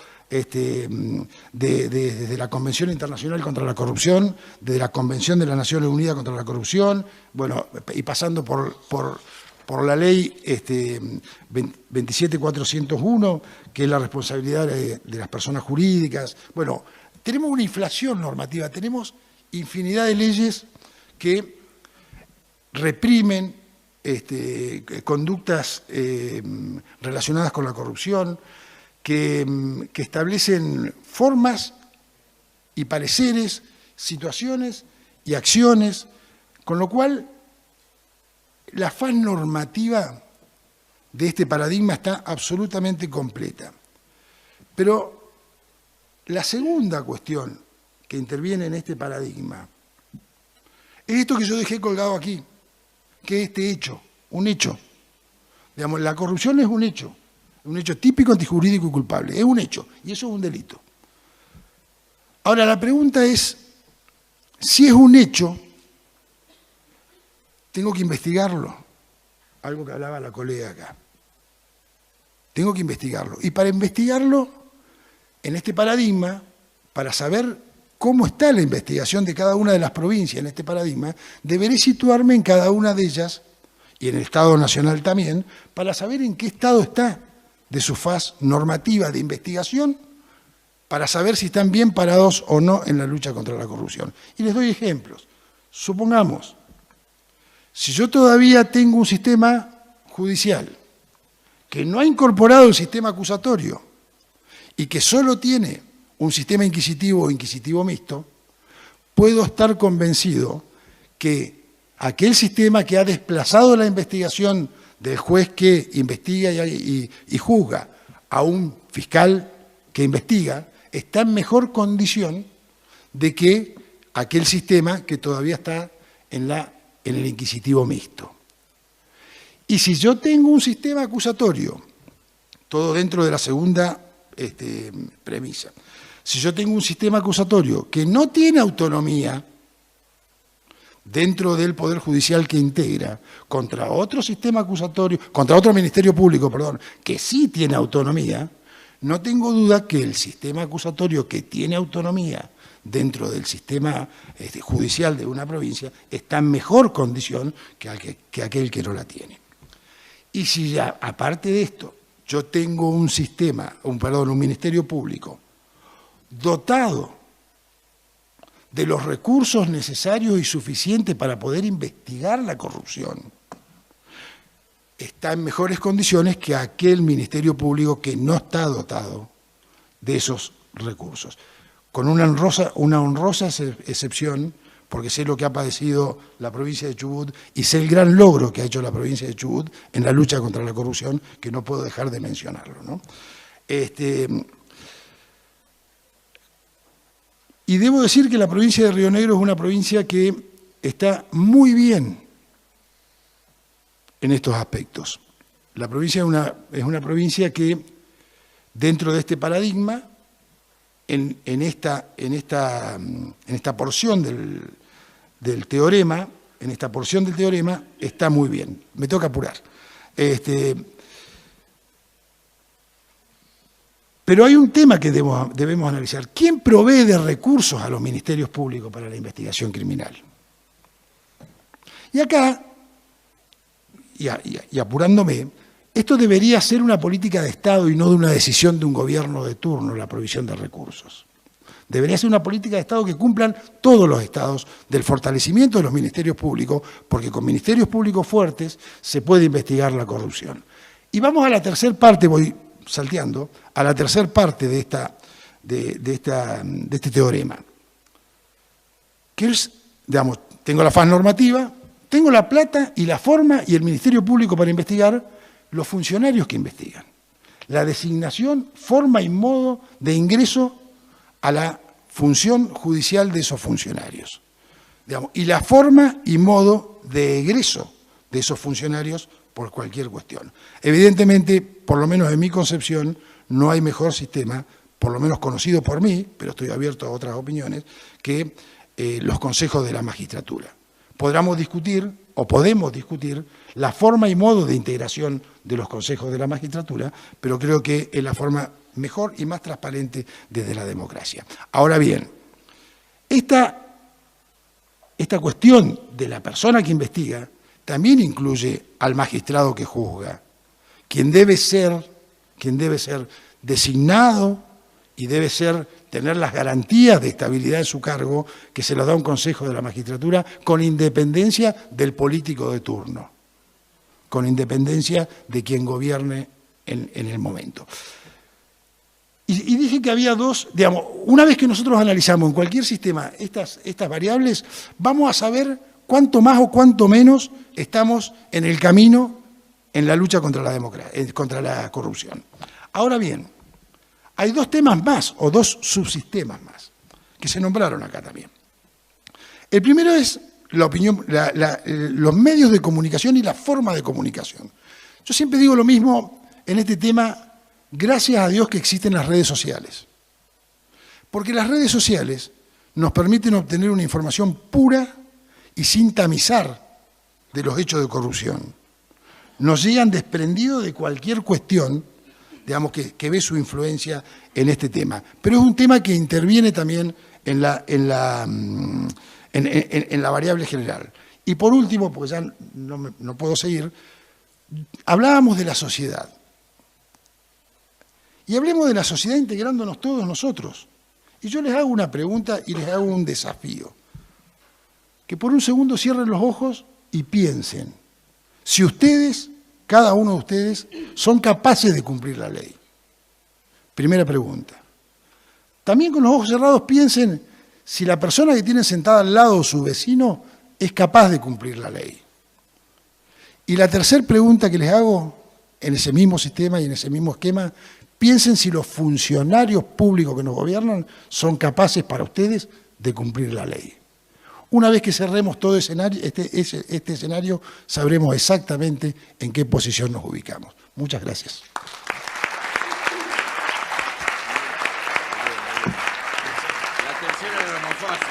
Speaker 8: desde la Convención Internacional contra la Corrupción, desde la Convención de las Naciones Unidas contra la Corrupción, bueno, y pasando por la ley 27401, que es la responsabilidad de las personas jurídicas. Bueno, tenemos una inflación normativa, tenemos infinidad de leyes que reprimen conductas relacionadas con la corrupción, que establecen formas y pareceres, situaciones y acciones, con lo cual la faz normativa de este paradigma está absolutamente completa. Pero la segunda cuestión que interviene en este paradigma es esto que yo dejé colgado aquí, que es este hecho, un hecho. Digamos, la corrupción es un hecho típico, antijurídico y culpable, es un hecho, y eso es un delito. Ahora, la pregunta es, si es un hecho, tengo que investigarlo, algo que hablaba la colega acá. Tengo que investigarlo. Y para investigarlo, en este paradigma, para saber cómo está la investigación de cada una de las provincias en este paradigma, deberé situarme en cada una de ellas, y en el Estado Nacional también, para saber en qué estado está de su faz normativa de investigación para saber si están bien parados o no en la lucha contra la corrupción. Y les doy ejemplos. Supongamos, si yo todavía tengo un sistema judicial que no ha incorporado el sistema acusatorio y que solo tiene un sistema inquisitivo o inquisitivo mixto, puedo estar convencido que aquel sistema que ha desplazado la investigación del juez que investiga y juzga a un fiscal que investiga, está en mejor condición de que aquel sistema que todavía está en el inquisitivo mixto. Y si yo tengo un sistema acusatorio, todo dentro de la segunda premisa, si yo tengo un sistema acusatorio que no tiene autonomía dentro del Poder Judicial que integra, contra otro sistema acusatorio, contra otro Ministerio Público, perdón, que sí tiene autonomía, no tengo duda que el sistema acusatorio que tiene autonomía dentro del sistema judicial de una provincia está en mejor condición que aquel que no la tiene. Y si ya, aparte de esto, yo tengo un Ministerio Público dotado de los recursos necesarios y suficientes para poder investigar la corrupción, está en mejores condiciones que aquel Ministerio Público que no está dotado de esos recursos. Con una honrosa excepción, porque sé lo que ha padecido la provincia de Chubut y sé el gran logro que ha hecho la provincia de Chubut en la lucha contra la corrupción, que no puedo dejar de mencionarlo, ¿no? Y debo decir que la provincia de Río Negro es una provincia que está muy bien en estos aspectos. La provincia es una provincia que, dentro de este paradigma, en esta porción del teorema, está muy bien. Me toca apurar. Pero hay un tema que debemos analizar. ¿Quién provee de recursos a los ministerios públicos para la investigación criminal? Y acá, y apurándome, esto debería ser una política de Estado y no de una decisión de un gobierno de turno, la provisión de recursos. Debería ser una política de Estado que cumplan todos los estados del fortalecimiento de los ministerios públicos, porque con ministerios públicos fuertes se puede investigar la corrupción. Y vamos a la tercera parte, voy salteando, a la tercera parte de este teorema. Que es, digamos, tengo la faz normativa, tengo la plata y la forma y el Ministerio Público para investigar, los funcionarios que investigan. La designación, forma y modo de ingreso a la función judicial de esos funcionarios. Digamos, y la forma y modo de egreso de esos funcionarios por cualquier cuestión. Evidentemente, por lo menos en mi concepción, no hay mejor sistema, por lo menos conocido por mí, pero estoy abierto a otras opiniones, que los consejos de la magistratura. Podemos discutir la forma y modo de integración de los consejos de la magistratura, pero creo que es la forma mejor y más transparente desde la democracia. Ahora bien, esta cuestión de la persona que investiga también incluye al magistrado que juzga, quien debe ser designado y debe tener las garantías de estabilidad de su cargo que se lo da un consejo de la magistratura con independencia del político de turno, con independencia de quien gobierne en el momento. Y dije que había dos, digamos, una vez que nosotros analizamos en cualquier sistema estas variables, vamos a saber cuánto más o cuánto menos estamos en el camino en la lucha contra la corrupción. Ahora bien, hay dos temas más, o dos subsistemas más, que se nombraron acá también. El primero es la opinión, los medios de comunicación y la forma de comunicación. Yo siempre digo lo mismo en este tema, gracias a Dios que existen las redes sociales. Porque las redes sociales nos permiten obtener una información pura y sin tamizar de los hechos de corrupción. Nos llegan desprendidos de cualquier cuestión, digamos, que ve su influencia en este tema. Pero es un tema que interviene también en la variable general. Y por último, porque ya no puedo seguir, hablábamos de la sociedad. Y hablemos de la sociedad integrándonos todos nosotros. Y yo les hago una pregunta y les hago un desafío. Que por un segundo cierren los ojos y piensen si ustedes, cada uno de ustedes, son capaces de cumplir la ley. Primera pregunta. También con los ojos cerrados piensen si la persona que tienen sentada al lado, su vecino, es capaz de cumplir la ley. Y la tercera pregunta que les hago, en ese mismo sistema y en ese mismo esquema, piensen si los funcionarios públicos que nos gobiernan son capaces para ustedes de cumplir la ley. Una vez que cerremos todo este escenario, sabremos exactamente en qué posición nos ubicamos. Muchas gracias.
Speaker 4: La tercera era más fácil.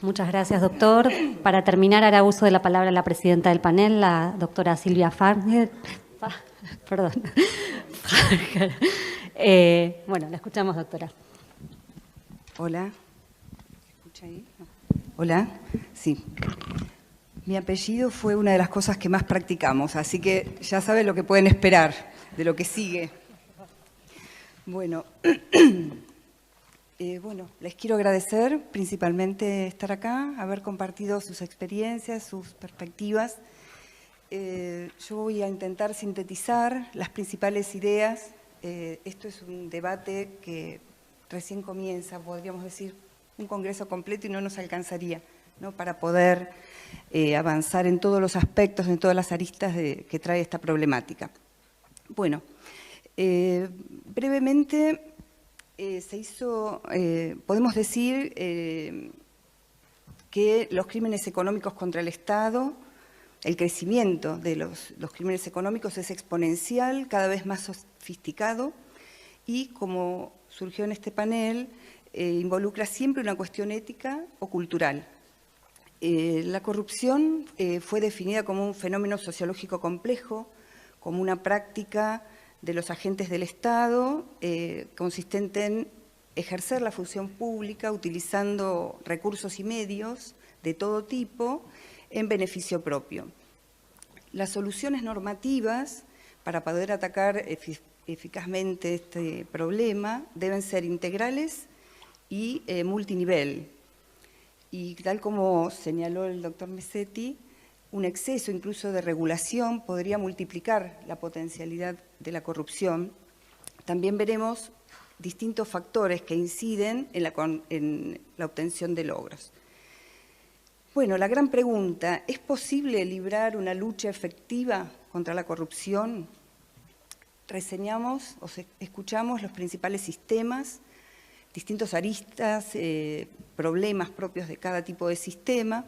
Speaker 2: Muchas gracias, doctor. Para terminar, hará uso de la palabra la presidenta del panel, la doctora Silvia Farger. Perdón. Bueno, la escuchamos, doctora.
Speaker 9: Hola. ¿Se escucha ahí? No. Hola. Sí. Mi apellido fue una de las cosas que más practicamos, así que ya saben lo que pueden esperar de lo que sigue. Bueno. Bueno, les quiero agradecer principalmente estar acá, haber compartido sus experiencias, sus perspectivas. Yo voy a intentar sintetizar las principales ideas. Esto es un debate que recién comienza, podríamos decir, un congreso completo y no nos alcanzaría, ¿no?, para poder avanzar en todos los aspectos, en todas las aristas que trae esta problemática. Bueno, brevemente podemos decir que los crímenes económicos contra el Estado, el crecimiento de los crímenes económicos es exponencial, cada vez más sofisticado y, como surgió en este panel, involucra siempre una cuestión ética o cultural. La corrupción fue definida como un fenómeno sociológico complejo, como una práctica de los agentes del Estado, consistente en ejercer la función pública utilizando recursos y medios de todo tipo en beneficio propio. Las soluciones normativas para poder atacar eficazmente este problema deben ser integrales y multinivel. Y tal como señaló el doctor Mezzetti, un exceso incluso de regulación podría multiplicar la potencialidad de la corrupción. También veremos distintos factores que inciden en la obtención de logros. Bueno, la gran pregunta, ¿es posible librar una lucha efectiva contra la corrupción? Escuchamos los principales sistemas, distintos aristas, problemas propios de cada tipo de sistema,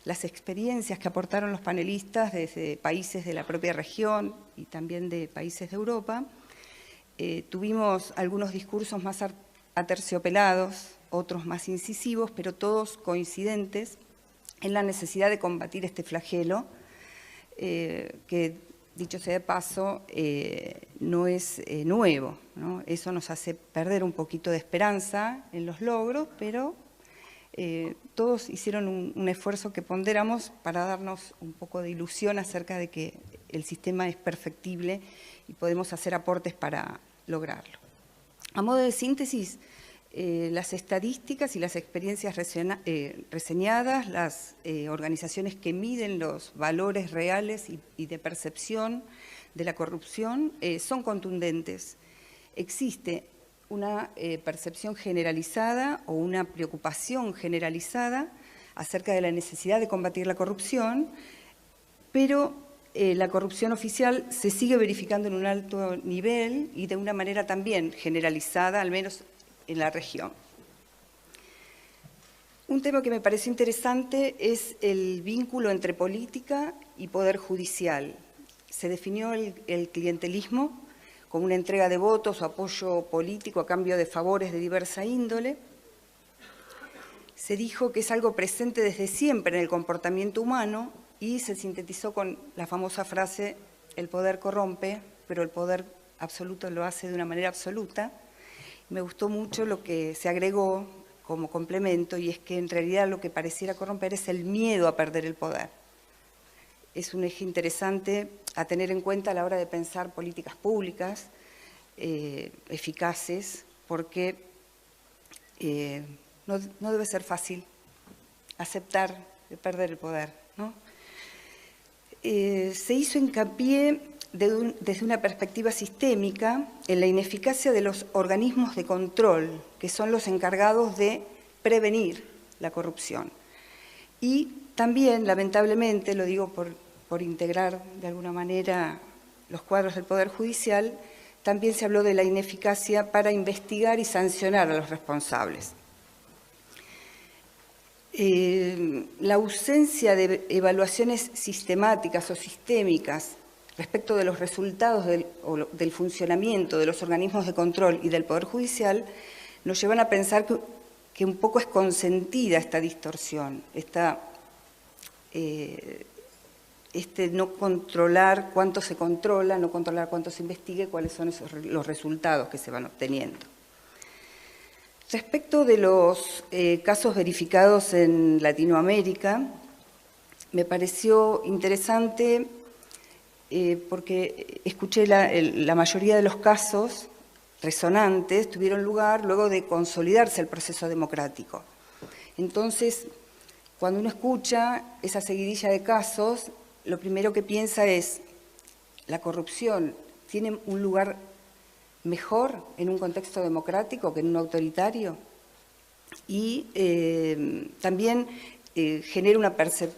Speaker 9: las experiencias que aportaron los panelistas desde países de la propia región y también de países de Europa. Tuvimos algunos discursos más aterciopelados, otros más incisivos, pero todos coincidentes en la necesidad de combatir este flagelo, que, dicho sea de paso, no es nuevo, ¿no? Eso nos hace perder un poquito de esperanza en los logros, pero todos hicieron un esfuerzo que ponderamos para darnos un poco de ilusión acerca de que el sistema es perfectible y podemos hacer aportes para lograrlo. A modo de síntesis, las estadísticas y las experiencias reseñadas, las organizaciones que miden los valores reales y de percepción de la corrupción son contundentes. Existe una percepción generalizada o una preocupación generalizada acerca de la necesidad de combatir la corrupción, pero la corrupción oficial se sigue verificando en un alto nivel y de una manera también generalizada, al menos en la región. Un tema que me parece interesante es el vínculo entre política y poder judicial. Se definió el clientelismo como una entrega de votos o apoyo político a cambio de favores de diversa índole. Se dijo que es algo presente desde siempre en el comportamiento humano y se sintetizó con la famosa frase, el poder corrompe, pero el poder absoluto lo hace de una manera absoluta. Me gustó mucho lo que se agregó como complemento y es que en realidad lo que pareciera corromper es el miedo a perder el poder. es un eje interesante a tener en cuenta a la hora de pensar políticas públicas eficaces, porque no debe ser fácil aceptar perder el poder, ¿no? Se hizo hincapié desde una perspectiva sistémica en la ineficacia de los organismos de control, que son los encargados de prevenir la corrupción. Y también, lamentablemente, lo digo por integrar de alguna manera los cuadros del Poder Judicial, también se habló de la ineficacia para investigar y sancionar a los responsables. La ausencia de evaluaciones sistemáticas o sistémicas respecto de los resultados del funcionamiento de los organismos de control y del Poder Judicial nos llevan a pensar que un poco es consentida esta distorsión, no controlar cuánto se controla, no controlar cuánto se investigue, cuáles son los resultados que se van obteniendo. Respecto de los casos verificados en Latinoamérica, me pareció interesante porque escuché la mayoría de los casos resonantes tuvieron lugar luego de consolidarse el proceso democrático. Entonces, cuando uno escucha esa seguidilla de casos, lo primero que piensa es, ¿la corrupción tiene un lugar mejor en un contexto democrático que en un autoritario? Y también genera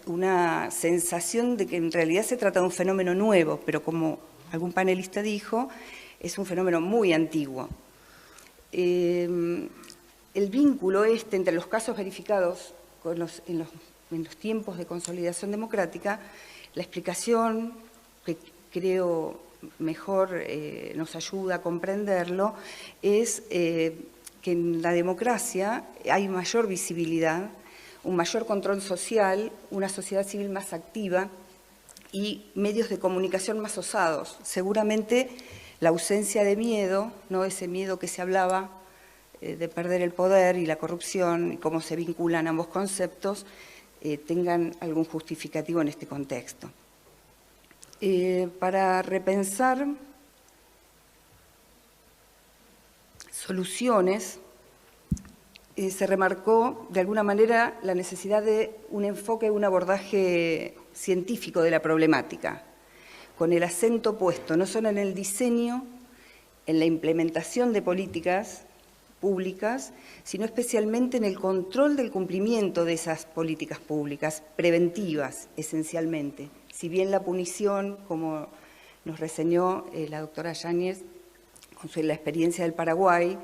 Speaker 9: una sensación de que en realidad se trata de un fenómeno nuevo, pero como algún panelista dijo, es un fenómeno muy antiguo. El vínculo entre los casos verificados en los tiempos de consolidación democrática, la explicación que creo mejor nos ayuda a comprenderlo es que en la democracia hay mayor visibilidad, un mayor control social, una sociedad civil más activa y medios de comunicación más osados. Seguramente la ausencia de miedo, ¿no? Ese miedo que se hablaba de perder el poder y la corrupción y cómo se vinculan ambos conceptos, tengan algún justificativo en este contexto. Para repensar soluciones, se remarcó de alguna manera la necesidad de un enfoque, un abordaje científico de la problemática, con el acento puesto no solo en el diseño, en la implementación de políticas públicas, sino especialmente en el control del cumplimiento de esas políticas públicas, preventivas esencialmente. Si bien la punición, como nos reseñó la doctora Yáñez con la experiencia del Paraguay,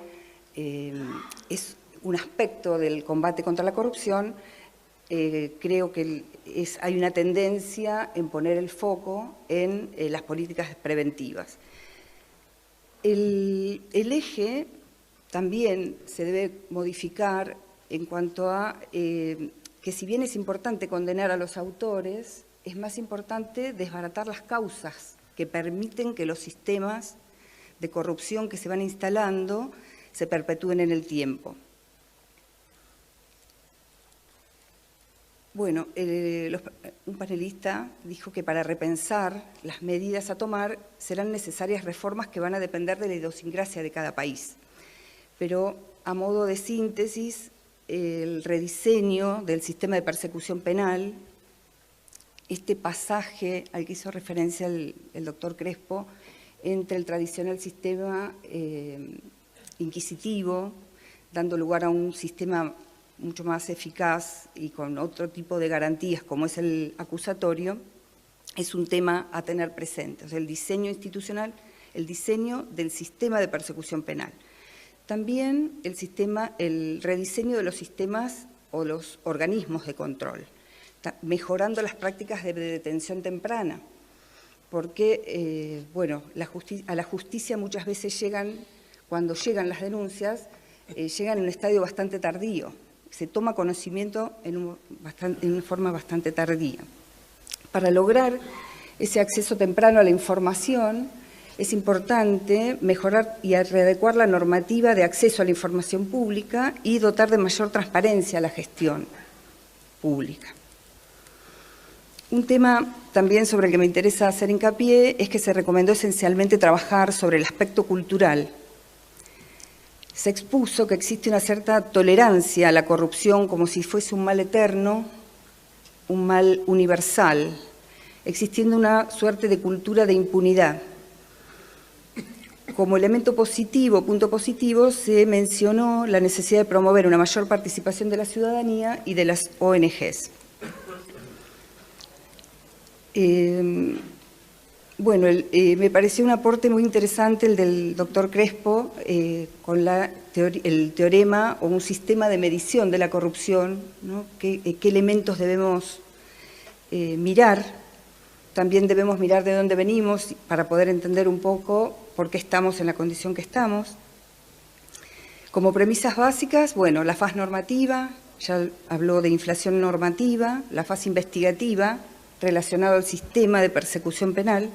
Speaker 9: es un aspecto del combate contra la corrupción, creo que hay una tendencia en poner el foco en las políticas preventivas. El eje también se debe modificar en cuanto a que si bien es importante condenar a los autores, es más importante desbaratar las causas que permiten que los sistemas de corrupción que se van instalando se perpetúen en el tiempo. Bueno, un panelista dijo que para repensar las medidas a tomar serán necesarias reformas que van a depender de la idiosincrasia de cada país. Pero a modo de síntesis, el rediseño del sistema de persecución penal, este pasaje al que hizo referencia el doctor Crespo, entre el tradicional sistema inquisitivo, dando lugar a un sistema mucho más eficaz y con otro tipo de garantías como es el acusatorio, es un tema a tener presente. O sea, el diseño institucional, el diseño del sistema de persecución penal. También el rediseño de los sistemas o los organismos de control, mejorando las prácticas de detención temprana, porque bueno, a la justicia muchas veces cuando llegan las denuncias, llegan en un estadio bastante tardío. Se toma conocimiento en una forma bastante tardía. Para lograr ese acceso temprano a la información, es importante mejorar y readecuar la normativa de acceso a la información pública y dotar de mayor transparencia a la gestión pública. Un tema también sobre el que me interesa hacer hincapié es que se recomendó esencialmente trabajar sobre el aspecto cultural. Se expuso que existe una cierta tolerancia a la corrupción como si fuese un mal eterno, un mal universal, existiendo una suerte de cultura de impunidad. Como elemento positivo, punto positivo, se mencionó la necesidad de promover una mayor participación de la ciudadanía y de las ONGs. Bueno, me pareció un aporte muy interesante el del doctor Crespo con el teorema o un sistema de medición de la corrupción, ¿no? ¿Qué elementos debemos mirar? También debemos mirar de dónde venimos para poder entender un poco por qué estamos en la condición que estamos. Como premisas básicas, bueno, la fase normativa, ya habló de inflación normativa, la fase investigativa, relacionado al sistema de persecución penal,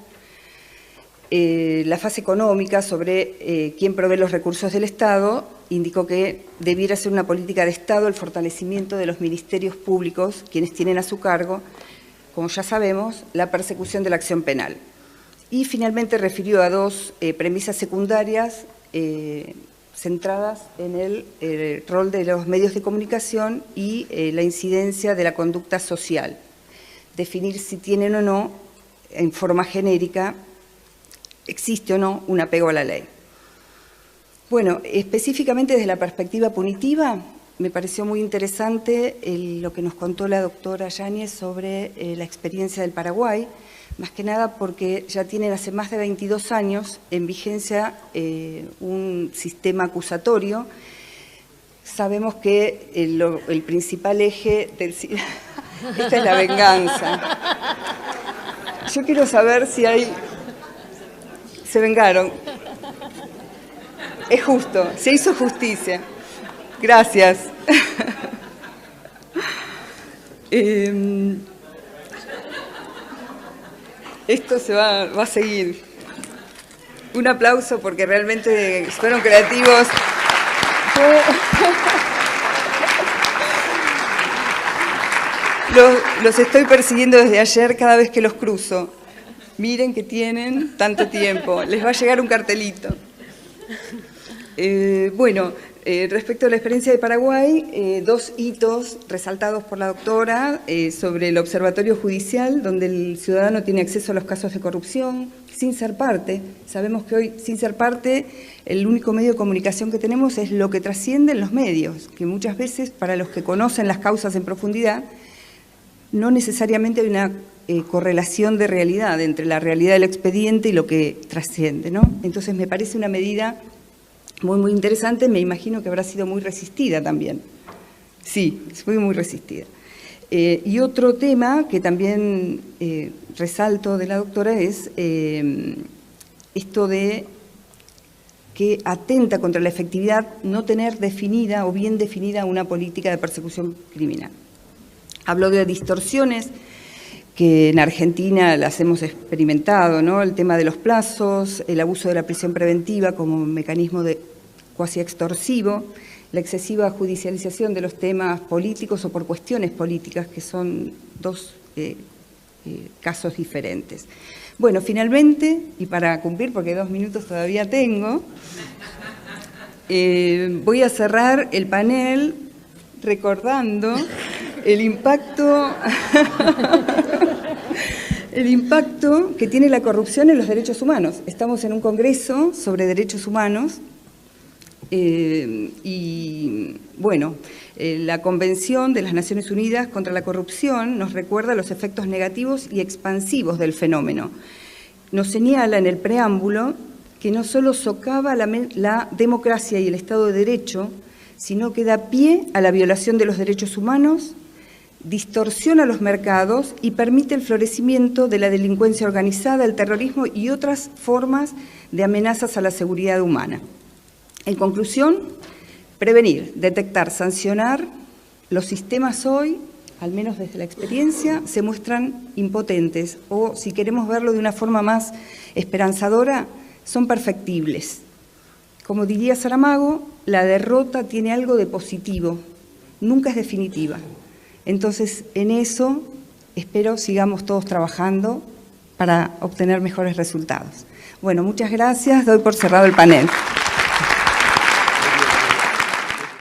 Speaker 9: la fase económica sobre quién provee los recursos del Estado, indicó que debiera ser una política de Estado el fortalecimiento de los ministerios públicos, quienes tienen a su cargo, como ya sabemos, la persecución de la acción penal. Y finalmente refirió a dos premisas secundarias centradas en el rol de los medios de comunicación y la incidencia de la conducta social. Definir si tienen o no, en forma genérica, existe o no un apego a la ley. Bueno, específicamente desde la perspectiva punitiva, me pareció muy interesante lo que nos contó la doctora Yáñez sobre la experiencia del Paraguay, más que nada porque ya tienen hace más de 22 años en vigencia un sistema acusatorio. Sabemos que el principal eje del... Esta es la venganza. Yo quiero saber si hay... Se vengaron. Es justo, se hizo justicia. Gracias. Esto se va a seguir. Un aplauso porque realmente fueron creativos. Los estoy persiguiendo desde ayer cada vez que los cruzo. Miren que tienen tanto tiempo. Les va a llegar un cartelito. Bueno, respecto a la experiencia de Paraguay, dos hitos resaltados por la doctora sobre el observatorio judicial, donde el ciudadano tiene acceso a los casos de corrupción sin ser parte. Sabemos que hoy, sin ser parte, el único medio de comunicación que tenemos es lo que trasciende en los medios, que muchas veces, para los que conocen las causas en profundidad, no necesariamente hay una correlación de realidad entre la realidad del expediente y lo que trasciende, ¿no? Entonces me parece una medida muy, muy interesante, me imagino que habrá sido muy resistida también. Sí, fue muy resistida. Y otro tema que también resalto de la doctora es esto de que atenta contra la efectividad no tener definida o bien definida una política de persecución criminal. Habló de distorsiones que en Argentina las hemos experimentado, ¿no? El tema de los plazos, el abuso de la prisión preventiva como mecanismo de cuasi extorsivo, la excesiva judicialización de los temas políticos o por cuestiones políticas, que son dos casos diferentes. Bueno, finalmente, y para cumplir, porque 2 minutos todavía tengo, voy a cerrar el panel recordando el impacto que tiene la corrupción en los derechos humanos. Estamos en un congreso sobre derechos humanos y, bueno, la Convención de las Naciones Unidas contra la Corrupción nos recuerda los efectos negativos y expansivos del fenómeno. Nos señala en el preámbulo que no solo socava la democracia y el Estado de Derecho, sino que da pie a la violación de los derechos humanos, distorsiona los mercados y permite el florecimiento de la delincuencia organizada, el terrorismo y otras formas de amenazas a la seguridad humana. En conclusión, prevenir, detectar, sancionar, los sistemas hoy, al menos desde la experiencia, se muestran impotentes o, si queremos verlo de una forma más esperanzadora, son perfectibles. Como diría Saramago, la derrota tiene algo de positivo, nunca es definitiva. Entonces, en eso espero sigamos todos trabajando para obtener mejores resultados. Bueno, muchas gracias. Doy por cerrado el panel.